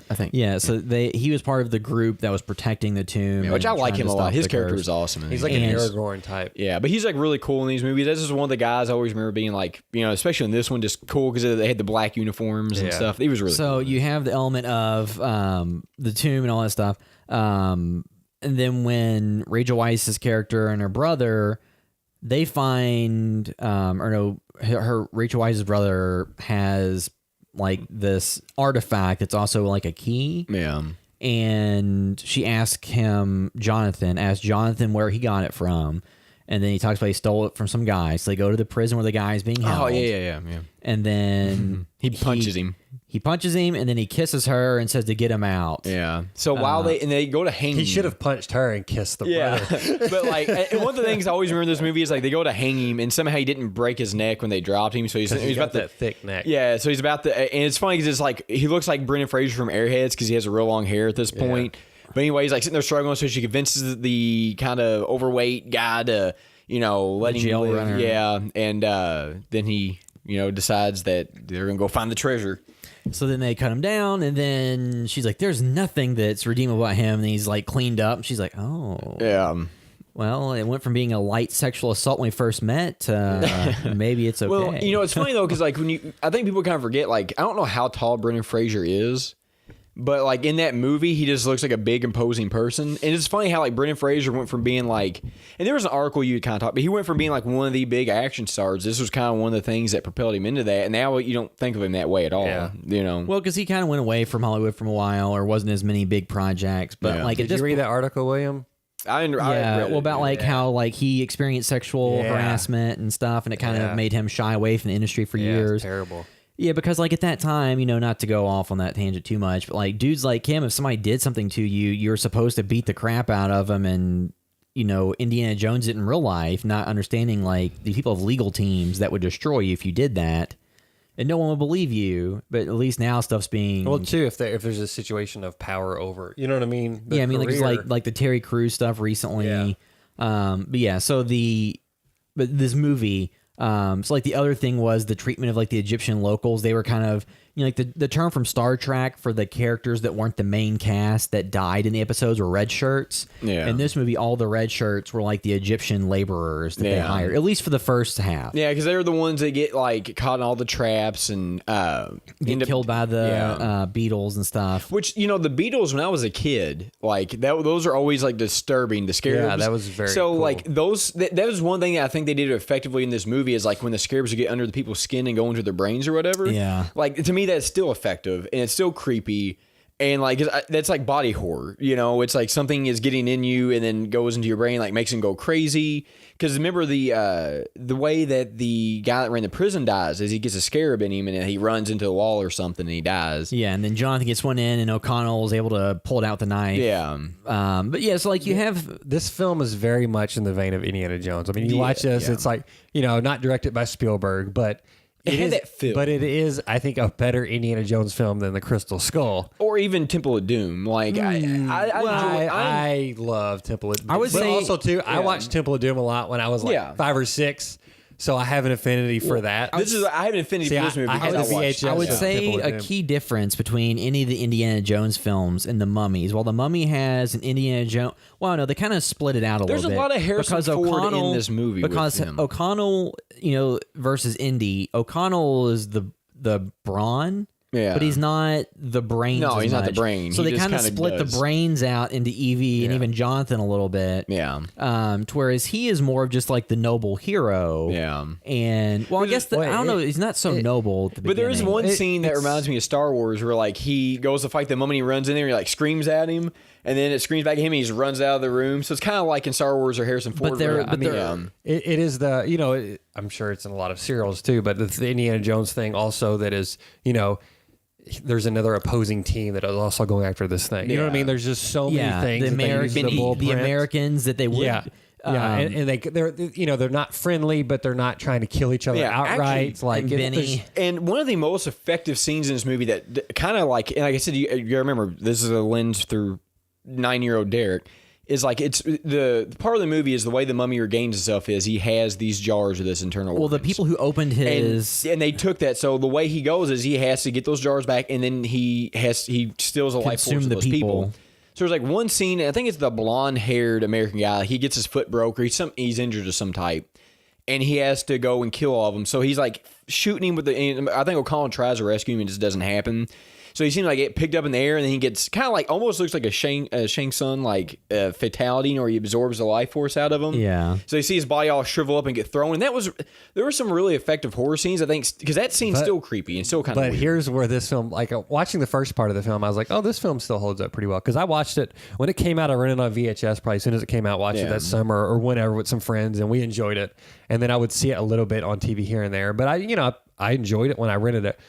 Speaker 2: I think.
Speaker 1: Yeah, so he was part of the group that was protecting the tomb.
Speaker 2: Which I like him a lot. His character is awesome.
Speaker 3: He's like an Aragorn type.
Speaker 2: Yeah, but he's like really cool in these movies. This is one of the guys I always remember being like, especially in this one, just cool because they had the black uniforms and stuff. He was really cool.
Speaker 1: You have the element of the tomb and all that stuff. And then when Rachel Weisz's character and her brother, they find, Rachel Weisz's brother has like this artifact that's also like a key.
Speaker 2: Yeah.
Speaker 1: And she asked Jonathan where he got it from. And then he talks about he stole it from some guy. So they go to the prison where the guy's being held.
Speaker 2: Oh, yeah.
Speaker 1: And then
Speaker 2: He punches him.
Speaker 1: He punches him, and then he kisses her and says to get him out.
Speaker 2: Yeah. So while they go to hang him.
Speaker 3: He should have punched her and kissed the brother.
Speaker 2: But like, and one of the things I always remember in this movie is like they go to hang him, and somehow he didn't break his neck when they dropped him. So he's
Speaker 3: got that thick neck.
Speaker 2: Yeah. So he's about to, and it's funny because it's like he looks like Brendan Fraser from Airheads because he has a real long hair at this point. But anyway, he's like sitting there struggling, so she convinces the kind of overweight guy to, let him
Speaker 1: jail
Speaker 2: live.
Speaker 1: runner.
Speaker 2: Yeah, and then he, decides that they're gonna go find the treasure.
Speaker 1: So then they cut him down, and then she's like, "There's nothing that's redeemable about him." And he's like cleaned up. And she's like, "Oh,
Speaker 2: Yeah.
Speaker 1: well, it went from being a light sexual assault when we first met to maybe it's okay."
Speaker 2: Well, it's funny though because like I think people kind of forget. Like I don't know how tall Brendan Fraser is. But, like, in that movie, he just looks like a big, imposing person. And it's funny how, like, Brendan Fraser went from being, like... And there was an article you kind of talked... But he went from being, like, one of the big action stars. This was kind of one of the things that propelled him into that. And now you don't think of him that way at all.
Speaker 3: Yeah.
Speaker 1: Well, because he kind of went away from Hollywood for a while, or wasn't as many big projects. But, like...
Speaker 3: Did you read that article, William?
Speaker 2: I read it.
Speaker 1: Well, about, like, how, like, he experienced sexual harassment and stuff, and it kind of made him shy away from the industry for years.
Speaker 3: It's terrible.
Speaker 1: Yeah, because like at that time, not to go off on that tangent too much, but like dudes like him, if somebody did something to you, you're supposed to beat the crap out of them. And Indiana Jones did in real life, not understanding like the people have legal teams that would destroy you if you did that, and no one would believe you. But at least now stuff's being
Speaker 3: too if there's a situation of power over, you know what I mean?
Speaker 1: I mean like it's like the Terry Crews stuff recently. But this movie. So like the other thing was the treatment of like the Egyptian locals. They were kind of like the term from Star Trek for the characters that weren't the main cast that died in the episodes were red shirts.
Speaker 2: Yeah.
Speaker 1: In this movie, all the red shirts were like the Egyptian laborers that they hired, at least for the first half.
Speaker 2: Yeah, because they were the ones that get like caught in all the traps and
Speaker 1: get killed by the beetles and stuff.
Speaker 2: Which the beetles when I was a kid, like those are always like disturbing. The scarabs.
Speaker 3: Yeah, that was very
Speaker 2: so
Speaker 3: cool.
Speaker 2: like those. That was one thing that I think they did effectively in this movie is like when the scarabs would get under the people's skin and go into their brains or whatever.
Speaker 1: Yeah,
Speaker 2: like to me that's still effective and it's still creepy. And like that's like body horror, it's like something is getting in you and then goes into your brain, like makes them go crazy. Because remember the way that the guy that ran the prison dies is he gets a scarab in him and he runs into a wall or something and he dies.
Speaker 1: Yeah, and then Jonathan gets one in and O'Connell is able to pull it out with the knife.
Speaker 2: Yeah.
Speaker 1: But yeah, so like you have
Speaker 3: this film is very much in the vein of Indiana Jones. I mean, you watch this, it's like not directed by Spielberg, but.
Speaker 2: It had that feel.
Speaker 3: But it is, I think, a better Indiana Jones film than The Crystal Skull.
Speaker 2: Or even Temple of Doom. Like,
Speaker 3: I love Temple of Doom.
Speaker 1: I would say...
Speaker 3: also, too, I watched Temple of Doom a lot when I was like 5 or 6. So I have an affinity for that.
Speaker 2: I have an affinity for this movie because I watched.
Speaker 1: I would say a key difference between any of the Indiana Jones films and the Mummies. While the Mummy has an Indiana Jones, well, no, they kind of split it out a little bit.
Speaker 2: There's a lot of Harrison Ford in this movie.
Speaker 1: Because
Speaker 2: with him.
Speaker 1: O'Connell, versus Indy, O'Connell is the brawn. Yeah. But he's not the brains.
Speaker 2: No, he's not the brain.
Speaker 1: So they kind of split the brains out into Evie and even Jonathan a little bit.
Speaker 2: Yeah.
Speaker 1: To whereas he is more of just like the noble hero.
Speaker 2: Yeah.
Speaker 1: And I guess I don't know. He's not so noble at the beginning.
Speaker 2: But there is one scene that reminds me of Star Wars where like he goes to fight the mummy and he runs in there and he like screams at him and then it screams back at him and he just runs out of the room. So it's kind of like in Star Wars or Harrison Ford.
Speaker 3: It is the I'm sure it's in a lot of serials too. But the Indiana Jones thing also that is there's another opposing team that is also going after this thing. You know what I mean? There's just so many things.
Speaker 1: The Americans that they would.
Speaker 3: Yeah. And they're not friendly, but they're not trying to kill each other outright.
Speaker 2: Actually,
Speaker 3: like
Speaker 1: Benny.
Speaker 2: And one of the most effective scenes in this movie that kind of like, and like I said, you remember this is a lens through 9-year-old Derek. Is like it's the part of the movie is the way the mummy regains himself is he has these jars of this internal organs.
Speaker 1: Well, the people who opened his
Speaker 2: and they took that. So the way he goes is he has to get those jars back, and then he steals a life force of those people. So there's like one scene. I think it's the blonde-haired American guy. He gets his foot broke, or he's injured of some type, and he has to go and kill all of them. So he's like shooting him with I think O'Connell tries to rescue him, and it just doesn't happen. So he seems like get picked up in the air, and then he gets kind of like almost looks like a Shang Tsung like fatality, or he absorbs the life force out of him.
Speaker 1: Yeah.
Speaker 2: So you see his body all shrivel up and get thrown, and there were some really effective horror scenes, I think, because that scene's still creepy and still kind of.
Speaker 3: But here's where this film, like watching the first part of the film, I was like, oh, this film still holds up pretty well, because I watched it when it came out. I rented it on VHS probably as soon as it came out. Watched it that summer or whenever with some friends, and we enjoyed it. And then I would see it a little bit on TV here and there, but I enjoyed it when I rented it.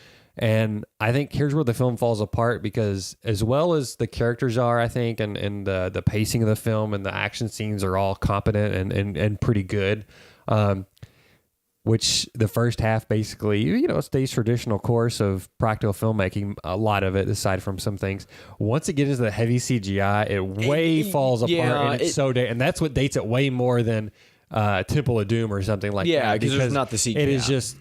Speaker 3: And I think here's where the film falls apart, because as well as the characters are, I think, and the pacing of the film and the action scenes are all competent and pretty good, which the first half basically, stays traditional course of practical filmmaking, a lot of it, aside from some things. Once it gets into the heavy CGI, it falls apart, and it's and that's what dates it way more than Temple of Doom or something like that.
Speaker 2: Yeah, because it's not the CGI.
Speaker 3: It is just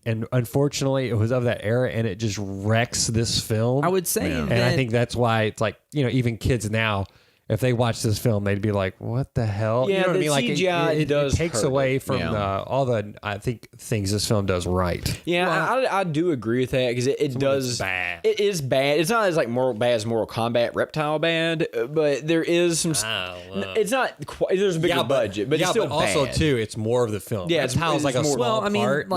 Speaker 3: and unfortunately it was of that era, and it just wrecks this film.
Speaker 1: I would say,
Speaker 3: and I think that's why it's like, even kids now, if they watch this film, they'd be like, "What the hell?"
Speaker 2: Yeah,
Speaker 3: you know what I mean? Like
Speaker 2: CGI
Speaker 3: it takes away from all the I think things this film does right.
Speaker 2: Yeah, I do agree with that, because it does
Speaker 3: bad.
Speaker 2: It is bad. It's not as like bad as Mortal Kombat Reptile bad, but there is some. It's not quite. There's a bigger budget, but it's still
Speaker 3: but also
Speaker 2: bad.
Speaker 3: too, it's more of the film.
Speaker 2: Yeah,
Speaker 3: Reptile's like a
Speaker 2: more.
Speaker 3: small part.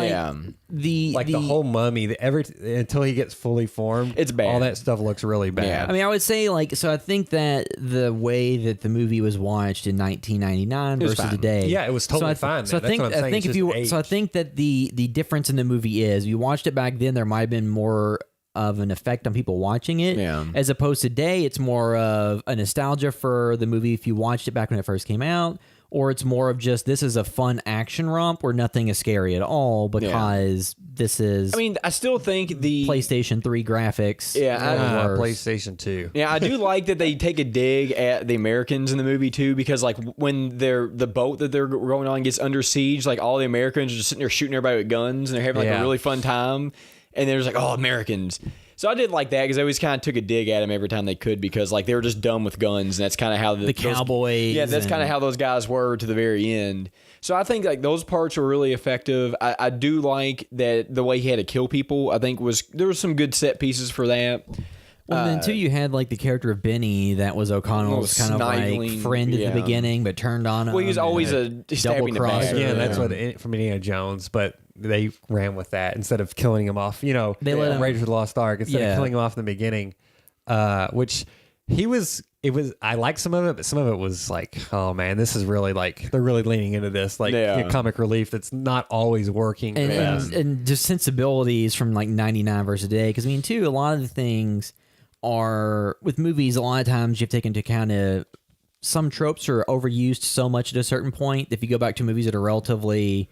Speaker 3: The whole mummy, until he gets fully formed,
Speaker 2: it's bad.
Speaker 3: All that stuff looks really bad.
Speaker 2: Yeah.
Speaker 1: I mean, I would say I think that the way that the movie was watched in 1999 versus
Speaker 2: fine.
Speaker 1: today,
Speaker 3: Yeah, it was totally fine.
Speaker 1: So I think that the difference in the movie is, you watched it back then, there might have been more of an effect on people watching it, as opposed to today, it's more of a nostalgia for the movie if you watched it back when it first came out. Or it's more of just, this is a fun action romp where nothing is scary at all, because this is.
Speaker 2: I mean, I still think the
Speaker 1: PlayStation 3 graphics.
Speaker 2: Yeah,
Speaker 3: PlayStation 2.
Speaker 2: Yeah, I do like that they take a dig at the Americans in the movie too, because like when the boat that they're going on gets under siege, like all the Americans are just sitting there shooting everybody with guns, and they're having like a really fun time, and they're just like, oh, Americans. So I did like that, because they always kind of took a dig at them every time they could, because like they were just dumb with guns, and that's kind of how the
Speaker 1: cowboys.
Speaker 2: Yeah, that's kind of how those guys were to the very end. So I think like those parts were really effective. I do like that the way he had to kill people. I think there was some good set pieces for that.
Speaker 1: Well, and then too, you had like the character of Benny that was O'Connell's kind of like friend at the beginning, but turned on him.
Speaker 2: Well, he was always a stabbing the back.
Speaker 3: Yeah, that's what from Indiana Jones, but they ran with that instead of killing him off. They let him Raiders of the Lost Ark instead of killing him off in the beginning, which he was. It was. I liked some of it, but some of it was like, oh man, this is really like they're really leaning into this comic relief that's not always working.
Speaker 1: And just sensibilities from like 99 versus today, because I mean too, a lot of the things are with movies. A lot of times you have to take into account some tropes are overused so much at a certain point. If you go back to movies that are relatively,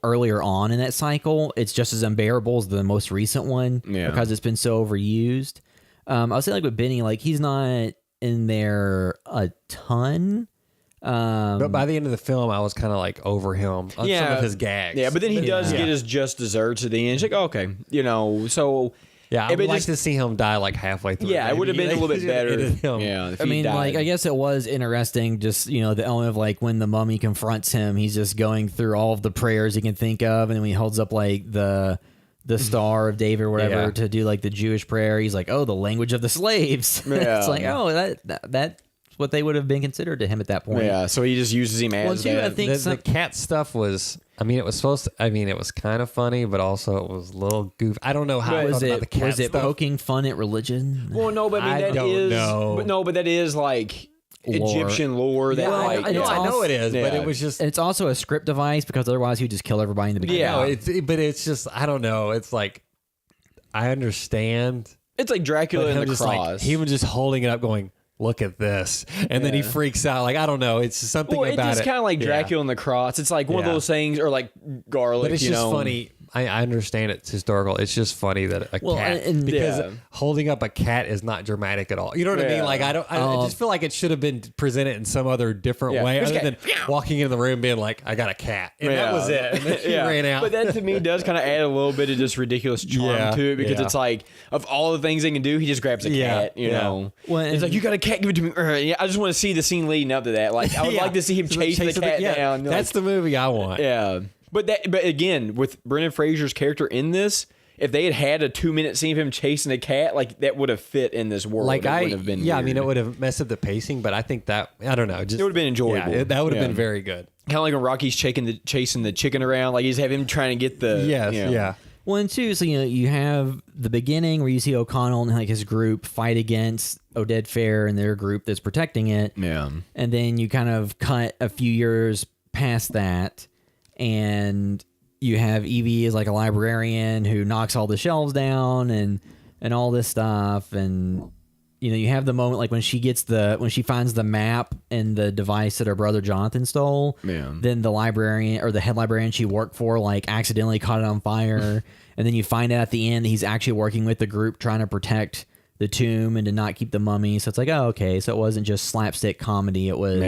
Speaker 1: earlier on in that cycle, it's just as unbearable as the most recent one, because it's been so overused. I would say like with Benny, like he's not in there a ton.
Speaker 3: But by the end of the film, I was kind of like over him on some of his gags.
Speaker 2: Yeah, but then he does get his just desserts at the end. It's like, okay, so.
Speaker 3: Yeah, I would like to see him die like halfway through.
Speaker 2: Yeah, it would have been a little bit better.
Speaker 1: Yeah, I mean, like, I guess it was interesting, just, the element of like when the mummy confronts him, he's just going through all of the prayers he can think of, and then when he holds up like the Star of David or whatever to do like the Jewish prayer, he's like, oh, the language of the slaves. It's like, oh, that's what they would have been considered to him at that point.
Speaker 2: Yeah, so he just uses him as
Speaker 1: that. I think
Speaker 3: the cat stuff was, it was kind of funny, but also it was a little goofy. I don't know how
Speaker 1: was it
Speaker 3: stuff.
Speaker 1: poking fun at religion?
Speaker 2: Well, no, but I don't know. But that is like lore. Egyptian lore. That
Speaker 3: I know it is, but it was just.
Speaker 1: It's also a script device, because otherwise he would just kill everybody in the beginning.
Speaker 3: Yeah, but it's just, I don't know. It's like, I understand.
Speaker 2: It's like Dracula and the Cross.
Speaker 3: Like, he was just holding it up, going, look at this, and then he freaks out. Like, I don't know, it's something about it.
Speaker 2: It's kind of like Dracula and the Cross. It's like one of those things, or like garlic.
Speaker 3: But it's just funny. I understand it's historical. It's just funny that a cat, because holding up a cat is not dramatic at all. You know what I mean? Like, I just feel like it should have been presented in some other different way, other than walking into the room being like, I got a cat, and that was it. And then he ran out.
Speaker 2: But that to me does kind of add a little bit of just ridiculous charm to it, because it's like, of all the things they can do, he just grabs a cat. You know, it's like, you got a cat, give it to me. I just want to see the scene leading up to that. Like, I would like to see him chase the cat down.
Speaker 3: That's the movie I want.
Speaker 2: Yeah. But again, with Brendan Fraser's character in this, if they had a 2-minute scene of him chasing a cat, like that would have fit in this world.
Speaker 3: Like
Speaker 2: it would have been
Speaker 3: I
Speaker 2: weird.
Speaker 3: mean, it would have messed up the pacing, but I think that, I don't know. Just,
Speaker 2: it would have been enjoyable.
Speaker 3: Yeah, that would have been very good.
Speaker 2: Kind of like when Rocky's chasing the chicken around, like he's have him trying to get the.
Speaker 3: Yes,
Speaker 2: you know.
Speaker 3: yeah.
Speaker 1: Well, and two, so you have the beginning where you see O'Connell and like his group fight against Oded Fair and their group that's protecting it.
Speaker 2: Yeah.
Speaker 1: And then you kind of cut a few years past that, and you have Evie as like a librarian who knocks all the shelves down and all this stuff, and you have the moment like when she finds the map and the device that her brother Jonathan stole.
Speaker 2: Yeah.
Speaker 1: Then the librarian or the head librarian she worked for like accidentally caught it on fire, and then you find out at the end that he's actually working with the group trying to protect the tomb and to not keep the mummy. So it's like, oh, okay, so it wasn't just slapstick comedy. It was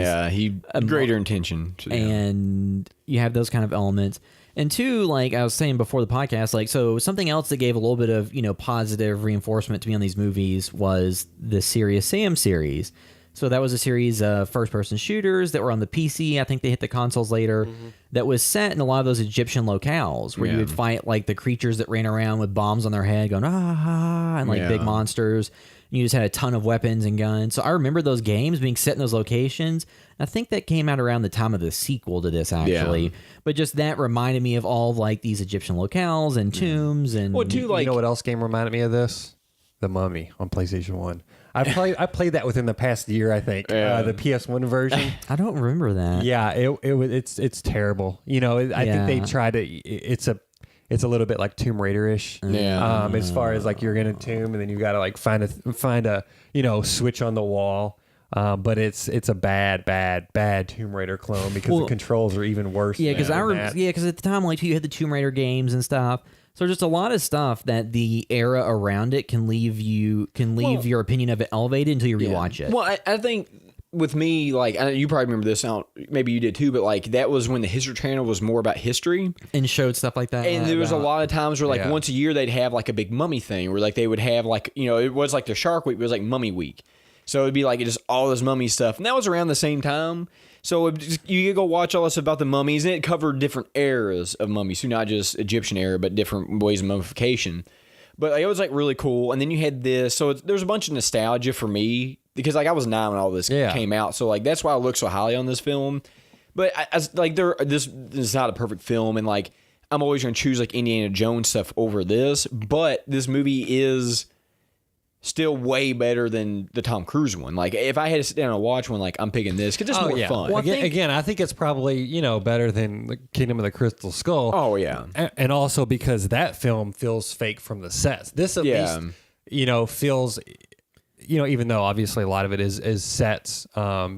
Speaker 2: greater intention,
Speaker 1: and you have those kind of elements. And two, like I was saying before the podcast, like, so something else that gave a little bit of, positive reinforcement to me on these movies was the Serious Sam series. So that was a series of first-person shooters that were on the PC. I think they hit the consoles later. Mm-hmm. That was set in a lot of those Egyptian locales where you would fight, like, the creatures that ran around with bombs on their head going, and, like, big monsters. You just had a ton of weapons and guns. So I remember those games being set in those locations. I think that came out around the time of the sequel to this, actually. Yeah. But just that reminded me of all of, like, these Egyptian locales and tombs. And
Speaker 2: well, too, like,
Speaker 3: you know what else game reminded me of this? The Mummy on PlayStation 1. I played that within the past year, I think. The PS1 version.
Speaker 1: I don't remember that.
Speaker 3: Yeah, it's terrible. I think they tried to. It's a little bit like Tomb Raider-ish.
Speaker 2: Yeah.
Speaker 3: As far as like you're in a tomb and then you got to like find a switch on the wall. But it's a bad Tomb Raider clone because the controls are even worse.
Speaker 1: Yeah, because at the time, like, you had the Tomb Raider games and stuff. So just a lot of stuff that the era around it can leave your opinion of it elevated until you rewatch it.
Speaker 2: Well, I think with me, like, you probably remember this. Maybe you did too, but like that was when the History Channel was more about history
Speaker 1: and showed stuff like that.
Speaker 2: And there was a lot of times where like once a year they'd have like a big mummy thing where like they would have like it was like the Shark Week, but it was like Mummy Week. So it'd be like just all this mummy stuff, and that was around the same time. So you could go watch all this about the mummies, and it covered different eras of mummies, so not just Egyptian era, but different ways of mummification. But like, it was like really cool. And then you had this, so there's a bunch of nostalgia for me because like I was 9 when all this came out, so like that's why I look so highly on this film. But this is not a perfect film, and like I'm always going to choose like Indiana Jones stuff over this. But this movie is still way better than the Tom Cruise one. Like, if I had to sit down and watch one, like, I'm picking this because it's more fun.
Speaker 3: Well, I think it's probably, better than the Kingdom of the Crystal Skull.
Speaker 2: Oh, yeah.
Speaker 3: And also because that film feels fake from the sets. This at least, feels, even though obviously a lot of it is sets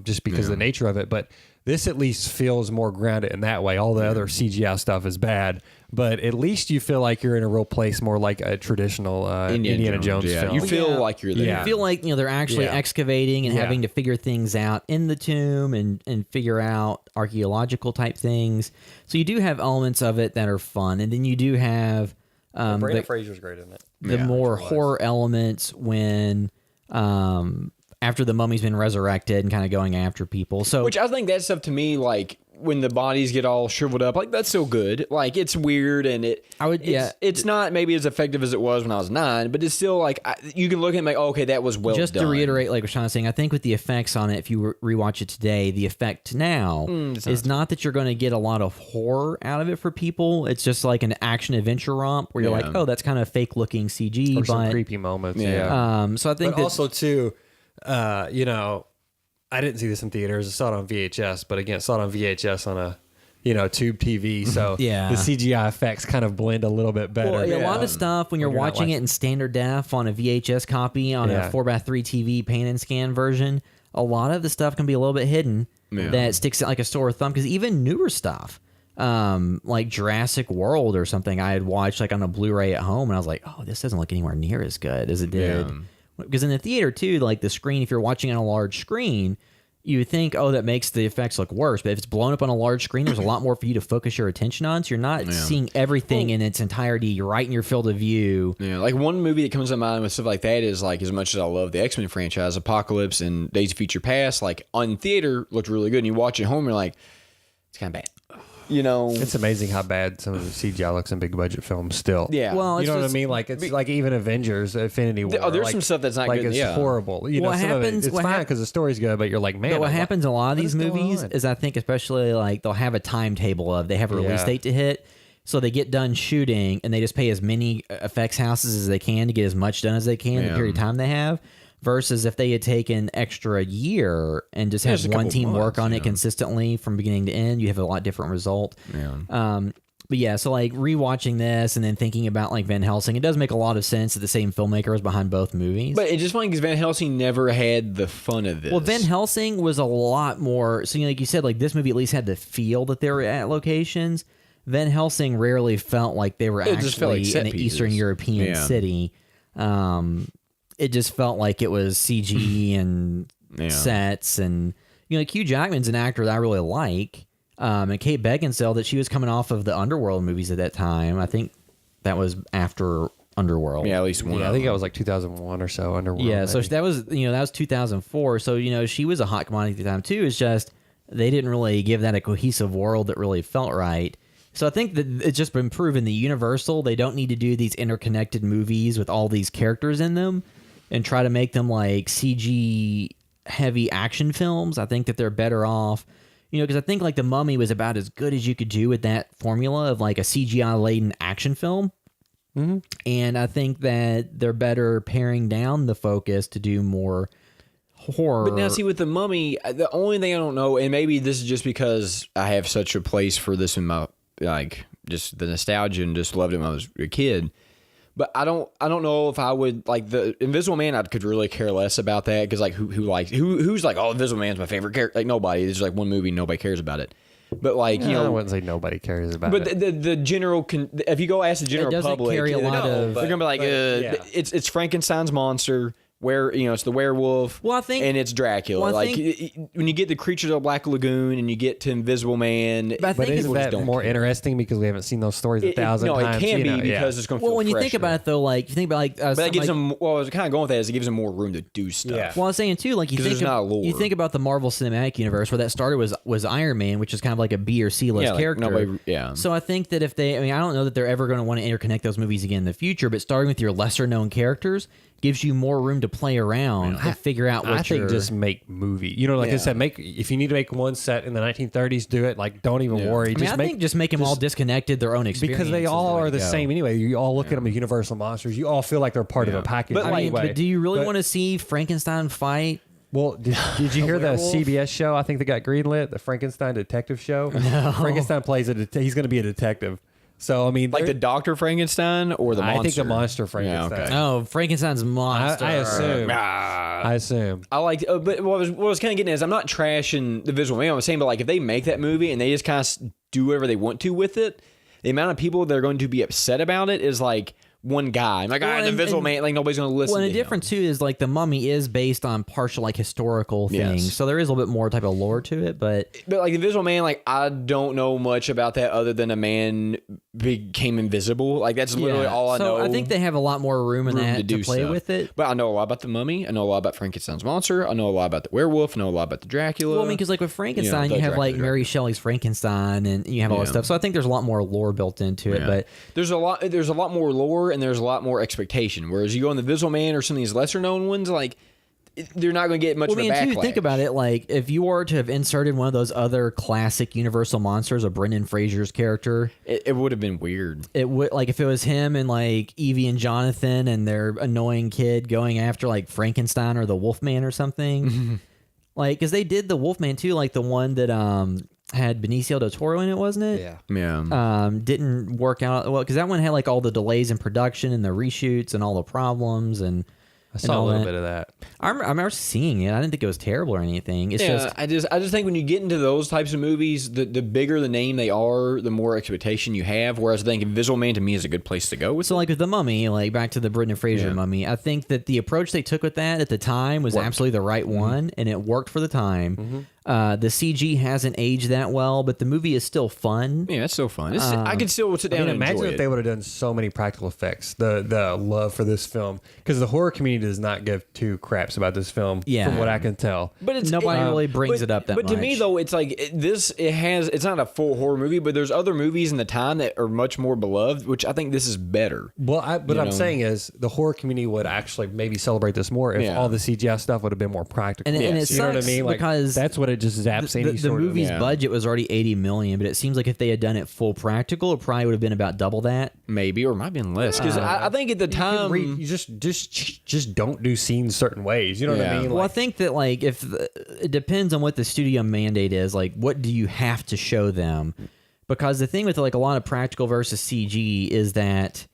Speaker 3: just because of the nature of it, but this at least feels more grounded in that way. All the other CGI stuff is bad, but at least you feel like you're in a real place, more like a traditional Indiana Jones film.
Speaker 2: You feel like you're there.
Speaker 1: You feel like they're actually excavating and having to figure things out in the tomb and figure out archaeological type things. So you do have elements of it that are fun, and then you do have
Speaker 3: Brandon Fraser's great in it.
Speaker 1: The more horror elements when after the mummy's been resurrected and kind of going after people. So,
Speaker 2: which I think that stuff to me, like when the bodies get all shriveled up, like that's still good. Like it's weird and it's not maybe as effective as it was when I was 9, but it's still like you can look at it and like, oh, okay, that was well done.
Speaker 1: Just to reiterate, like what Sean was saying, I think with the effects on it, if you rewatch it today, the effect now is not that you're going to get a lot of horror out of it for people. It's just like an action adventure romp where you're like, oh, that's kind of fake looking CG,
Speaker 3: or
Speaker 1: but
Speaker 3: some creepy moments.
Speaker 1: So I think,
Speaker 3: but also too. I didn't see this in theaters. I saw it on VHS, but again, I saw it on VHS on a, tube TV. So the CGI effects kind of blend a little bit better.
Speaker 1: Well, a lot of stuff when you're watching it in standard def on a VHS copy on a 4x3 TV pan and scan version, a lot of the stuff can be a little bit hidden that sticks out like a sore thumb. Because even newer stuff, like Jurassic World or something, I had watched like on a Blu-ray at home, and I was like, oh, this doesn't look anywhere near as good as it did. Yeah. Because in the theater, too, like the screen, if you're watching on a large screen, you would think, oh, that makes the effects look worse. But if it's blown up on a large screen, there's a lot more for you to focus your attention on. So you're not seeing everything in its entirety right in your field of view. Yeah,
Speaker 2: like one movie that comes to mind with stuff like that is like, as much as I love the X-Men franchise, Apocalypse and Days of Future Past, like on theater looked really good. And you watch it at home, you're like, it's kind of bad. You know,
Speaker 3: it's amazing how bad some of the CGI looks in big budget films still.
Speaker 2: Yeah.
Speaker 1: Well,
Speaker 3: You know what I mean? Like it's like even Avengers, Infinity War.
Speaker 2: Oh, there's
Speaker 3: like,
Speaker 2: some stuff that's not
Speaker 3: like
Speaker 2: good.
Speaker 3: It's
Speaker 2: Yeah.
Speaker 3: horrible. You know,
Speaker 1: What
Speaker 3: some
Speaker 1: happens-
Speaker 3: of it, it's
Speaker 1: what
Speaker 3: fine
Speaker 1: hap-
Speaker 3: because the story's good, but you're like, man.
Speaker 1: But what
Speaker 3: I'm
Speaker 1: happens in a lot of
Speaker 3: what
Speaker 1: these
Speaker 3: is going
Speaker 1: movies
Speaker 3: on?
Speaker 1: is I think especially like they'll have a timetable of they have a release
Speaker 3: Yeah.
Speaker 1: date to hit. So they get done shooting and they just pay as many effects houses as they can to get as much done as they can in the period of time they have. Versus if they had taken extra year and just had
Speaker 2: just a
Speaker 1: one
Speaker 2: couple
Speaker 1: team work
Speaker 2: months,
Speaker 1: on it
Speaker 2: yeah.
Speaker 1: consistently from beginning to end, you have a lot different result.
Speaker 2: Yeah.
Speaker 1: But yeah, so like rewatching this and then thinking about like Van Helsing, it does make a lot of sense that the same filmmaker was behind both movies.
Speaker 2: But it's just funny because Van Helsing never had the fun of this.
Speaker 1: Well, Van Helsing was a lot more. So, like you said, like this movie at least had the feel that they were at locations. Van Helsing rarely felt like they were
Speaker 2: It just felt
Speaker 1: actually
Speaker 2: like set
Speaker 1: in an
Speaker 2: pieces.
Speaker 1: Eastern European
Speaker 2: Yeah.
Speaker 1: city. It just felt like it was CG and sets, and like Hugh Jackman's an actor that I really like, and Kate Beckinsale that she was coming off of the Underworld movies at that time. I think that was after Underworld.
Speaker 2: Yeah, at least one.
Speaker 3: Yeah, I think that was like 2001 or so. Underworld.
Speaker 1: Yeah, so
Speaker 3: maybe.
Speaker 1: that was 2004. So she was a hot commodity at the time too. It's just they didn't really give that a cohesive world that really felt right. So I think that it's just been proven that Universal, they don't need to do these interconnected movies with all these characters in them and try to make them like CG heavy action films. I think that they're better off, because I think like The Mummy was about as good as you could do with that formula of like a CGI laden action film. Mm-hmm. And I think that they're better paring down the focus to do more horror.
Speaker 2: But now, see, with The Mummy, the only thing I don't know, and maybe this is just because I have such a place for this in my, like, just the nostalgia and just loved it when I was a kid. But I don't know if I would, like, the Invisible Man, I could really care less about that, because, like, who's like, oh, Invisible Man's my favorite character? Like, nobody. There's, like, one movie, nobody cares about it. But, like,
Speaker 3: I wouldn't say nobody cares about it.
Speaker 2: But the general, if you go ask the general
Speaker 1: doesn't
Speaker 2: public,
Speaker 1: carry a lot of-
Speaker 2: they're gonna be like, it's Frankenstein's monster. Where it's the werewolf,
Speaker 1: Well, I think-
Speaker 2: and it's Dracula.
Speaker 1: well, I
Speaker 2: like when you get the Creatures of the Black Lagoon and you get to Invisible Man,
Speaker 1: But I think
Speaker 3: isn't
Speaker 2: people just
Speaker 3: that
Speaker 2: don't
Speaker 3: more
Speaker 2: care.
Speaker 3: interesting because we haven't seen those stories a thousand
Speaker 2: no,
Speaker 3: times?
Speaker 2: it can be
Speaker 3: yeah.
Speaker 2: because it's going to
Speaker 1: well,
Speaker 2: feel
Speaker 1: when you think
Speaker 2: fresher.
Speaker 1: about it though, like you think about like,
Speaker 2: But that gives them. Well, I was kind of going with that. Is it gives them more room to do stuff.
Speaker 3: Yeah.
Speaker 1: well, I was saying too, like you
Speaker 2: 'Cause
Speaker 1: think
Speaker 2: there's not lore.
Speaker 1: you think about the Marvel Cinematic Universe where that started was Iron Man, which is kind of like a B or C list
Speaker 2: Yeah, like
Speaker 1: character.
Speaker 2: nobody- yeah.
Speaker 1: So I think that I don't know that they're ever going to want to interconnect those movies again in the future. But starting with your lesser known characters gives you more room to play around and figure out what
Speaker 3: I think just make movie. Like I said, if you need to make one set in the 1930s, do it. Like don't even worry.
Speaker 1: I think just make them all disconnected, their own experience.
Speaker 3: because they all are the same anyway. You all look at them as Universal monsters. You all feel like they're part of a package.
Speaker 2: But, like,
Speaker 3: anyway.
Speaker 1: But do you really want to see Frankenstein fight?
Speaker 3: Well, did you hear the CBS show? I think they got greenlit, the Frankenstein detective show. No. Frankenstein plays he's going to be a detective. So I mean,
Speaker 2: Like the Dr. Frankenstein or the monster?
Speaker 3: I think the monster Frankenstein.
Speaker 2: okay.
Speaker 1: Oh, Frankenstein's monster.
Speaker 3: I assume.
Speaker 2: Ah.
Speaker 3: I assume.
Speaker 2: I like, but what I was kind of getting at is I'm not trashing the Visual Man. I was saying, but like if they make that movie and they just kind of do whatever they want to with it, the amount of people that are going to be upset about it is like one guy. I'm like,
Speaker 1: Well,
Speaker 2: the Visual Man, like nobody's going to listen.
Speaker 1: Well,
Speaker 2: to
Speaker 1: and the
Speaker 2: him.
Speaker 1: difference too is like the Mummy is based on partial like historical things,
Speaker 2: Yes.
Speaker 1: so there is a little bit more type of lore to it. But
Speaker 2: like the Visual Man, like I don't know much about that other than a man became invisible. Like that's literally all I know.
Speaker 1: So I think they have a lot more room in
Speaker 2: room
Speaker 1: that
Speaker 2: to
Speaker 1: to,
Speaker 2: do
Speaker 1: play
Speaker 2: stuff.
Speaker 1: with it.
Speaker 2: But I know a lot about the Mummy. I know a lot about Frankenstein's monster. I know a lot about the werewolf. I know a lot about the Dracula.
Speaker 1: Well, I mean, because like with Frankenstein,
Speaker 2: the
Speaker 1: you have like
Speaker 2: Dracula.
Speaker 1: Mary Shelley's Frankenstein, and you have all this stuff. So I think there's a lot more lore built into it.
Speaker 2: Yeah.
Speaker 1: But
Speaker 2: there's a lot more lore and there's a lot more expectation. Whereas you go in the Visual Man or some of these lesser known ones, like they're not going to get much
Speaker 1: well,
Speaker 2: of
Speaker 1: I
Speaker 2: a
Speaker 1: mean,
Speaker 2: backlash.
Speaker 1: too, think about it. Like if you were to have inserted one of those other classic Universal monsters, a Brendan Fraser's character,
Speaker 2: It would have been weird.
Speaker 1: it would like if it was him and like Evie and Jonathan and their annoying kid going after like Frankenstein or the Wolfman or something. Like because they did the Wolfman too, like the one that had Benicio del Toro in it, wasn't it?
Speaker 2: Yeah.
Speaker 1: Didn't work out well because that one had like all the delays in production and the reshoots and all the problems and
Speaker 3: I saw a little bit of that.
Speaker 1: I remember seeing it. I didn't think it was terrible or anything. It's just
Speaker 2: I just think when you get into those types of movies, the bigger the name they are, the more expectation you have. Whereas I think Visual Man to me is a good place to go with.
Speaker 1: so like with the Mummy, like back to the Brendan Fraser Mummy. I think that the approach they took with that at the time was absolutely the right one, and it worked for the time. The CG hasn't aged that well, but the movie is still fun.
Speaker 2: Yeah, it's so fun. I could still sit down and
Speaker 3: imagine
Speaker 2: enjoy
Speaker 3: if
Speaker 2: it.
Speaker 3: they would have done so many practical effects. The love for this film, because the horror community does not give two craps about this film.
Speaker 1: Yeah.
Speaker 3: From what I can tell.
Speaker 1: But nobody really brings it up that much.
Speaker 2: But to me, though, it's like it's not a full horror movie, but there's other movies in the time that are much more beloved, which I think this is better.
Speaker 3: Well, I'm saying is the horror community would actually maybe celebrate this more if all the CGI stuff would have been more practical.
Speaker 1: And it
Speaker 3: you know what I
Speaker 1: sucks
Speaker 3: mean? Like,
Speaker 1: because
Speaker 3: that's what it just zaps any
Speaker 1: the
Speaker 3: sort of...
Speaker 1: movie's budget was already $80 million, but it seems like if they had done it full practical, it probably would have been about double that.
Speaker 2: Maybe, or it might have been less. Because I think at the time...
Speaker 3: You just don't do scenes certain ways. You know what I mean?
Speaker 1: Well, I think that like it depends on what the studio mandate is. Like, what do you have to show them? Because the thing with like a lot of practical versus CG is that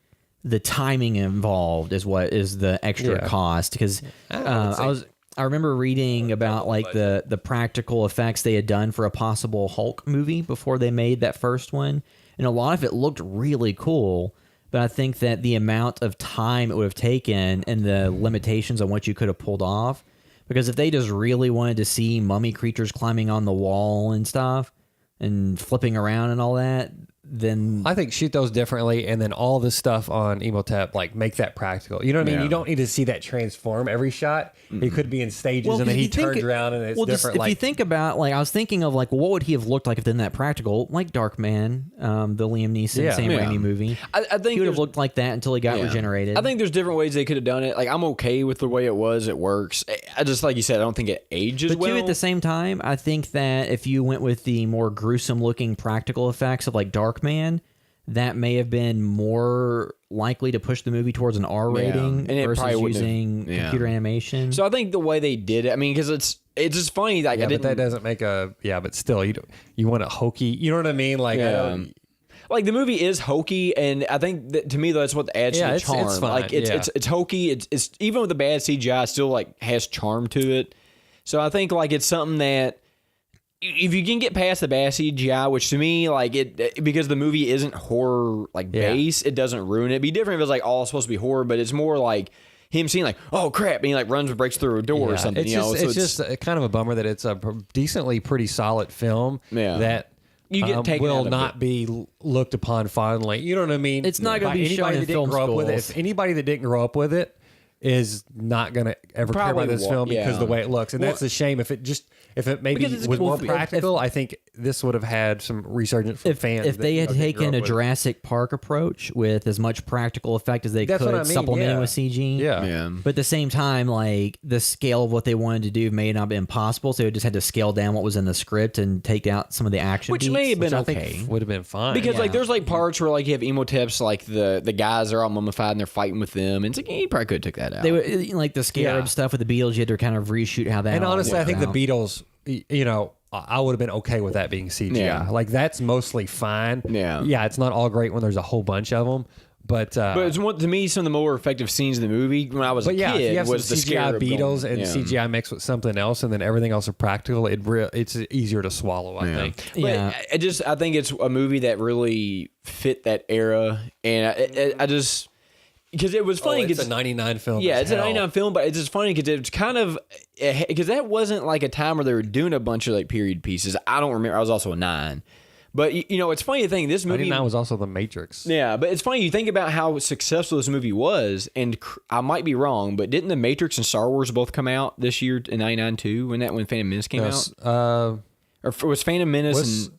Speaker 1: the timing involved is what is the extra cost. Because I remember reading about like the practical effects they had done for a possible Hulk movie before they made that first one, and a lot of it looked really cool. But I think that the amount of time it would have taken and the limitations on what you could have pulled off, because if they just really wanted to see mummy creatures climbing on the wall and stuff and flipping around and all that, then
Speaker 3: I think shoot those differently, and then all this stuff on Emotep, like make that practical. You know what I mean? You don't need to see that transform every shot. It could be in stages, and then he turns around and it's different.
Speaker 1: If you think about, like, I was thinking of like, well, what would he have looked like if done that practical, like Darkman, the Liam Neeson Sam Raimi movie.
Speaker 2: I think
Speaker 1: he would have looked like that until he got regenerated.
Speaker 2: I think there's different ways they could have done it. Like, I'm okay with the way it was. It works. I just, like you said, I don't think it ages well.
Speaker 1: But at the same time, I think that if you went with the more gruesome looking practical effects of like Darkman, that may have been more likely to push the movie towards an R rating versus using computer animation.
Speaker 2: So I think the way they did it, I mean, because it's just funny. Like,
Speaker 3: but that doesn't make but still, you want a hokey. You know what I mean? Like,
Speaker 2: like the movie is hokey, and I think that, to me, that's what adds to the charm.
Speaker 3: It's fine.
Speaker 2: Like it's hokey. It's even with the bad CGI, it still like has charm to it. So I think like it's something that, if you can get past the bad CGI, which to me, like because the movie isn't horror like base, it doesn't ruin it. It'd be different if it was like all supposed to be horror, but it's more like him seeing like, oh crap, and he like runs and breaks through a door or something.
Speaker 3: It's just kind of a bummer that it's a decently pretty solid film that
Speaker 2: you get taken
Speaker 3: will
Speaker 2: out of
Speaker 3: not be looked upon fondly. You know what I mean?
Speaker 1: It's not going to be shown in film schools.
Speaker 3: If anybody that didn't grow up with it is not going to ever care about this film because of the way it looks, and that's a shame. If it maybe was more practical, I think this would have had some resurgence from fans.
Speaker 1: If they had taken a Jurassic Park approach with as much practical effect as they could, supplementing with CG, but at the same time, like the scale of what they wanted to do may not have been possible, so they just had to scale down what was in the script and take out some of the action,
Speaker 2: which may have been okay.
Speaker 3: Would have been fine
Speaker 2: because like there's like parts where like you have Emoteps, like the guys are all mummified and they're fighting with them, and it's like you probably could have took that out.
Speaker 1: They would, like the scarab stuff with the Beatles. You had to kind of reshoot how that.
Speaker 3: And honestly, I think the Beatles, I would have been okay with that being CGI.
Speaker 2: Yeah.
Speaker 3: Like that's mostly fine.
Speaker 2: Yeah,
Speaker 3: it's not all great when there's a whole bunch of them, but
Speaker 2: it's one, to me, some of the more effective scenes in the movie when I was a kid
Speaker 3: if you have
Speaker 2: was
Speaker 3: some
Speaker 2: the
Speaker 3: CGI Beatles and CGI mixed with something else, and then everything else are practical. It's easier to swallow, I think.
Speaker 2: But I think it's a movie that really fit that era, and I just. Because it was funny.
Speaker 3: It's a 99 film.
Speaker 2: Yeah, it's a 99 film, but it's just funny because it's kind of, because that wasn't like a time where they were doing a bunch of like period pieces. I don't remember. I was also a 9. But, it's funny to think this movie.
Speaker 3: 99 was also The Matrix.
Speaker 2: Yeah, but it's funny. You think about how successful this movie was, and I might be wrong, but didn't The Matrix and Star Wars both come out this year in 99 too? When Phantom Menace came out? Or was Phantom Menace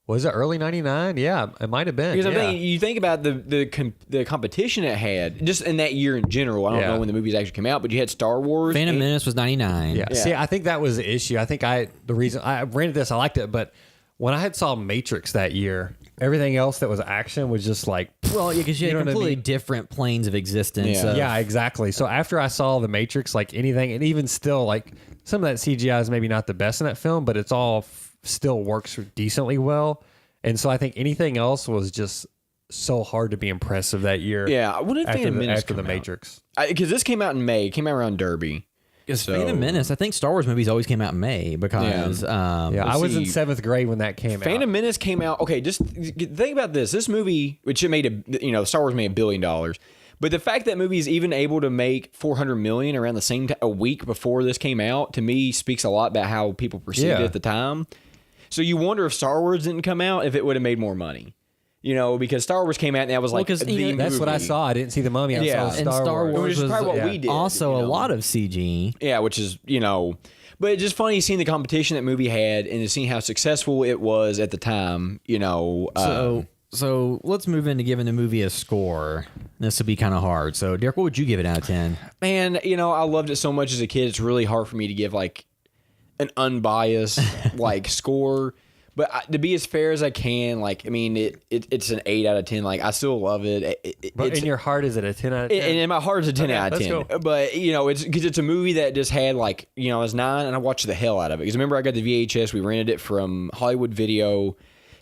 Speaker 3: Was it early 99? Yeah, it might have been.
Speaker 2: Because I'm thinking, you think about the competition it had, just in that year in general. I don't know when the movies actually came out, but you had Star Wars.
Speaker 1: Phantom Menace was 99.
Speaker 3: Yeah. See, I think that was the issue. I think the reason I rented this, I liked it, but when I had saw Matrix that year, everything else that was action was just like...
Speaker 1: Well, because you had completely different planes of existence.
Speaker 3: Yeah, exactly. So after I saw The Matrix, like anything, and even still, like some of that CGI is maybe not the best in that film, but it's all... still works decently well, and so I think anything else was just so hard to be impressive that year.
Speaker 2: Yeah, when did Phantom Menace
Speaker 3: after the Matrix?
Speaker 2: Because this came out in May. It came out around Derby.
Speaker 1: Phantom Menace, I think Star Wars movies always came out in May because
Speaker 3: I was in 7th grade when that came out.
Speaker 2: Phantom Menace came out. Okay, just think about this. This movie, which it made Star Wars made $1 billion. But the fact that movie is even able to make 400 million around the same a week before this came out, to me, speaks a lot about how people perceived it at the time. So you wonder if Star Wars didn't come out, if it would have made more money. Because Star Wars came out and that was like the movie.
Speaker 3: That's what I saw. I didn't see the Mummy. I saw Star Wars.
Speaker 2: Which is probably what we did.
Speaker 1: Also, a lot of CG.
Speaker 2: Yeah, which is, but it's just funny seeing the competition that movie had and seeing how successful it was at the time,
Speaker 1: So let's move into giving the movie a score. This will be kind of hard. So, Derek, what would you give it out of 10?
Speaker 2: Man, I loved it so much as a kid. It's really hard for me to give like an unbiased like score. But to be as fair as I can, it's an 8 out of 10. Like, I still love it.
Speaker 3: But in your heart, is it a 10 out of 10?
Speaker 2: And in my heart, it's a 10 out of 10.
Speaker 3: Cool.
Speaker 2: But, it's because it's a movie that just had, I was 9, and I watched the hell out of it. Because remember, I got the VHS. We rented it from Hollywood Video.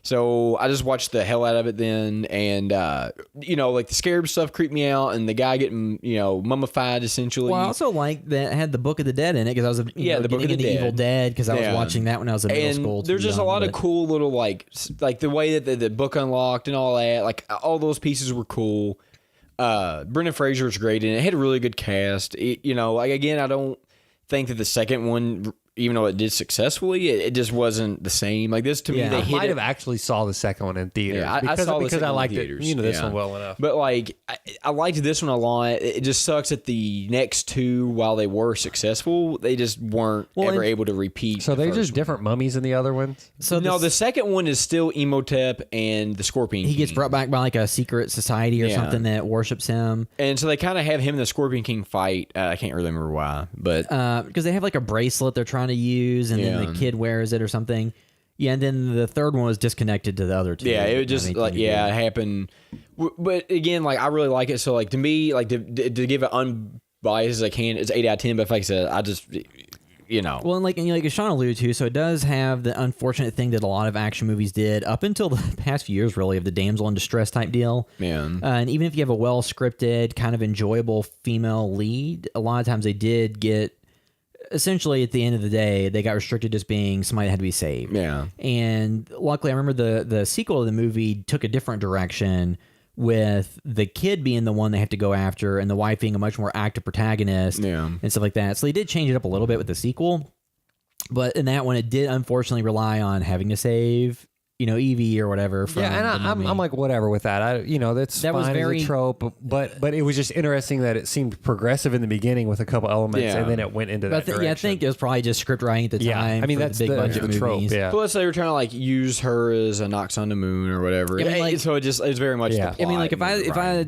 Speaker 2: So I just watched the hell out of it then, and the scarab stuff creeped me out, and the guy getting mummified essentially.
Speaker 1: Well, I also like that it had the Book of the Dead in it because I was the Book of the Evil Dead because I was watching that when I was in middle school.
Speaker 2: There's just a lot of cool little like the way that the book unlocked and all that. Like all those pieces were cool. Brendan Fraser was great, and it had a really good cast. I don't think that the second one, even though it did successfully, it just wasn't the same. Like this to me, they
Speaker 3: might have actually saw the second one in theater.
Speaker 2: Yeah, I saw because I liked it.
Speaker 3: This one well enough.
Speaker 2: But I liked this one a lot. It just sucks that the next two, while they were successful, they just weren't ever able to repeat.
Speaker 3: So they're just different mummies in the other ones.
Speaker 2: So the second one is still Imhotep and the Scorpion King.
Speaker 1: He gets brought back by like a secret society or something that worships him.
Speaker 2: And so they kind of have him and the Scorpion King fight. I can't really remember why, but
Speaker 1: because they have like a bracelet they're trying to use, and then the kid wears it or something. Yeah, and then the third one was disconnected to the other two.
Speaker 2: Yeah, it was just it happened. But again, I really like it. So to me, to give it unbiased as I can, it's 8 out of 10. But like I said, I just
Speaker 1: Well, and like Sean alluded to, so it does have the unfortunate thing that a lot of action movies did up until the past few years, really, of the damsel in distress type deal.
Speaker 2: Man.
Speaker 1: And even if you have a well scripted, kind of enjoyable female lead, a lot of times they did get. Essentially, at the end of the day, they got restricted as being somebody that had to be saved.
Speaker 2: Yeah.
Speaker 1: And luckily, I remember the sequel of the movie took a different direction with the kid being the one they have to go after and the wife being a much more active protagonist and stuff like that. So they did change it up a little bit with the sequel. But in that one, it did unfortunately rely on having to save Evie or whatever. From
Speaker 3: and I'm like whatever with that. That fine was very as a trope, but it was just interesting that it seemed progressive in the beginning with a couple elements, and then it went into that direction.
Speaker 1: I think it was probably just script writing at the time.
Speaker 3: I mean, that's
Speaker 1: the big budget movies.
Speaker 3: trope. Yeah.
Speaker 2: Plus, they were trying to use her as a Knox on the Moon or whatever. So it's very much. The plot.
Speaker 1: I mean,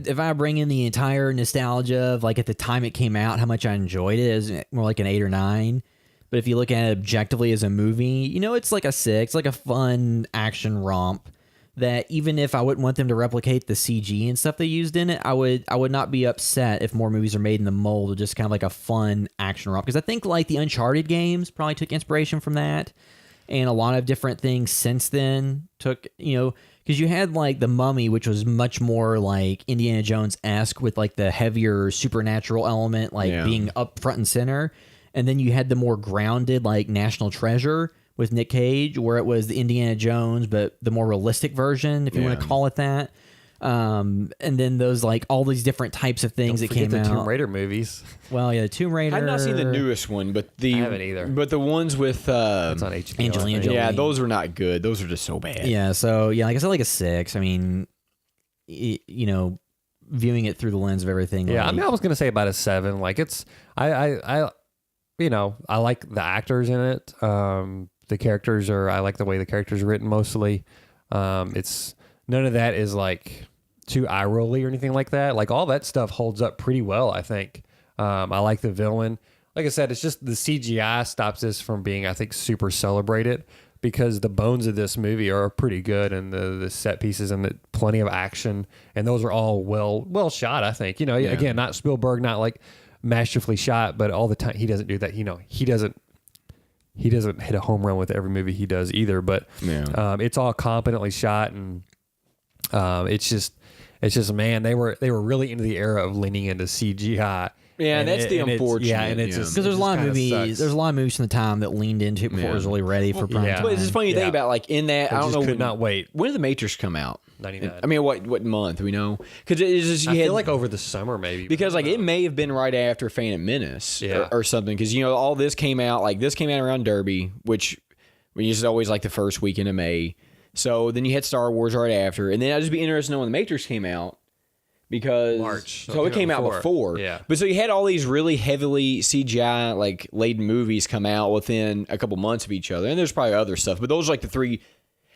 Speaker 1: if I bring in the entire nostalgia of at the time it came out, how much I enjoyed it, is more like an 8 or 9. But if you look at it objectively as a movie, it's like a 6, like a fun action romp that even if I wouldn't want them to replicate the CG and stuff they used in it, I would not be upset if more movies are made in the mold of just kind of like a fun action romp. Because I think the Uncharted games probably took inspiration from that. And a lot of different things since then took, because you had the Mummy, which was much more like Indiana Jones-esque with the heavier supernatural element, being up front and center. And then you had the more grounded, National Treasure with Nick Cage, where it was the Indiana Jones, but the more realistic version, if you want to call it that. And then those, all these different types of things that came out.
Speaker 3: The Tomb Raider movies.
Speaker 1: Well, yeah, the Tomb Raider.
Speaker 2: I've not seen the newest one, but I
Speaker 3: haven't either.
Speaker 2: But the ones with
Speaker 3: it's on HBO.
Speaker 1: Angelina Jolie.
Speaker 2: Yeah, those are not good. Those are just so bad.
Speaker 1: Yeah, so like I said, a 6. I mean, viewing it through the lens of everything.
Speaker 3: Yeah, I was gonna say about a 7. I like the actors in it. The characters I like the way the characters are written mostly. It's none of that is too eye rolly or anything like that. All that stuff holds up pretty well, I think. I like the villain. Like I said, it's just the CGI stops this from being, I think, super celebrated because the bones of this movie are pretty good and the set pieces and plenty of action. And those are all well shot, I think. Again, not Spielberg, not masterfully shot, but all the time he doesn't do that. He doesn't hit a home run with every movie he does either, but it's all competently shot, and it's just man, they were really into the era of leaning into CGI,
Speaker 2: Yeah, and that's the unfortunate.
Speaker 3: And it's just
Speaker 1: because there's a lot of movies.
Speaker 3: sucks.
Speaker 1: There's a lot of movies from the time that leaned into it before it was really ready for prime time.
Speaker 2: But it's just funny to think about, like in that. I don't know.
Speaker 3: Could not wait.
Speaker 2: When did The Matrix come out?
Speaker 3: 99.
Speaker 2: I mean, what month? We know because it's just
Speaker 3: I feel like over the summer maybe.
Speaker 2: Because like it may have been right after Phantom Menace or something. Because all this came out around Derby, which is always like the first weekend of May. So then you had Star Wars right after, and then I'd just be interested to know when The Matrix came out. Because
Speaker 3: March.
Speaker 2: So it came out before.
Speaker 3: Yeah.
Speaker 2: But so you had all these really heavily CGI like laden movies come out within a couple months of each other. And there's probably other stuff. But those are like the three.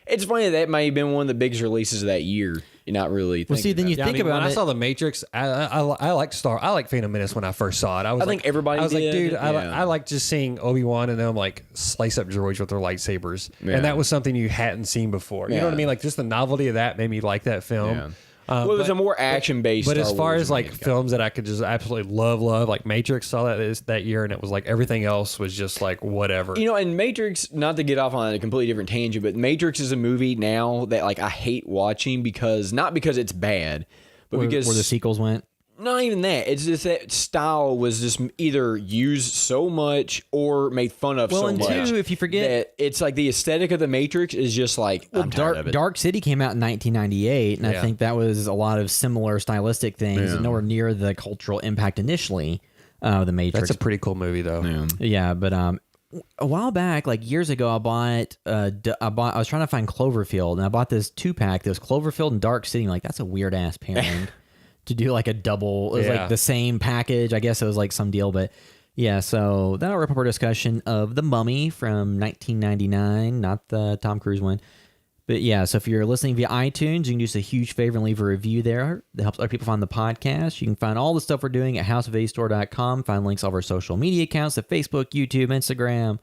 Speaker 2: It's funny that may have been one of the biggest releases of that year. You're not really thinking
Speaker 1: see, then you think about
Speaker 3: when
Speaker 1: it.
Speaker 3: I saw The Matrix, I like Phantom Menace when I first saw it. I
Speaker 2: think everybody
Speaker 3: I was
Speaker 2: did.
Speaker 3: like, dude,
Speaker 2: Yeah.
Speaker 3: I like just seeing Obi-Wan and them like slice up droids with their lightsabers.
Speaker 2: Yeah.
Speaker 3: And that was something you hadn't seen before. You know what I mean? Like just the novelty of that made me like that film.
Speaker 2: Yeah. Well, it was a more action-based.
Speaker 3: But as
Speaker 2: Star
Speaker 3: far
Speaker 2: Wars
Speaker 3: as like
Speaker 2: movie.
Speaker 3: films that I could just absolutely love, like Matrix, saw that year, and it was like everything else was just like whatever.
Speaker 2: And Matrix, not to get off on a completely different tangent, but Matrix is a movie now that like I hate watching not because it's bad, but because
Speaker 1: where the sequels went.
Speaker 2: Not even that. It's just that style was just either used so much or made fun of so
Speaker 1: and
Speaker 2: much.
Speaker 1: two, if you forget,
Speaker 2: that it's like the aesthetic of the Matrix is just like I'm tired of it.
Speaker 1: Dark City came out in 1998, and I think that was a lot of similar stylistic things, nowhere near the cultural impact initially. The Matrix.
Speaker 3: That's a pretty cool movie, though.
Speaker 1: Yeah, but a while back, like years ago, I was trying to find Cloverfield, and I bought this 2-pack. There was Cloverfield and Dark City. Like, that's a weird ass pairing. To do like a double, it was like the same package. I guess it was like some deal, but yeah. So that'll wrap up our discussion of The Mummy from 1999, not the Tom Cruise one. But yeah, so if you're listening via iTunes, you can do us a huge favor and leave a review there. That helps other people find the podcast. You can find all the stuff we're doing at houseofastore.com. Find links to all of our social media accounts at Facebook, YouTube, Instagram,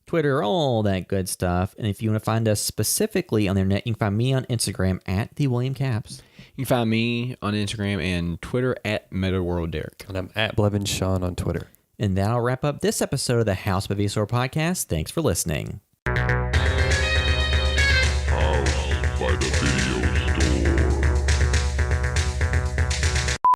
Speaker 1: Twitter, all that good stuff. And if you want to find us specifically on the internet, you can find me on Instagram at the William Caps.
Speaker 2: You can find me on Instagram and Twitter at MetaWorldDerek.
Speaker 3: And I'm at Blevin Sean on Twitter.
Speaker 1: And that'll wrap up this episode of the House of a Store podcast. Thanks for listening.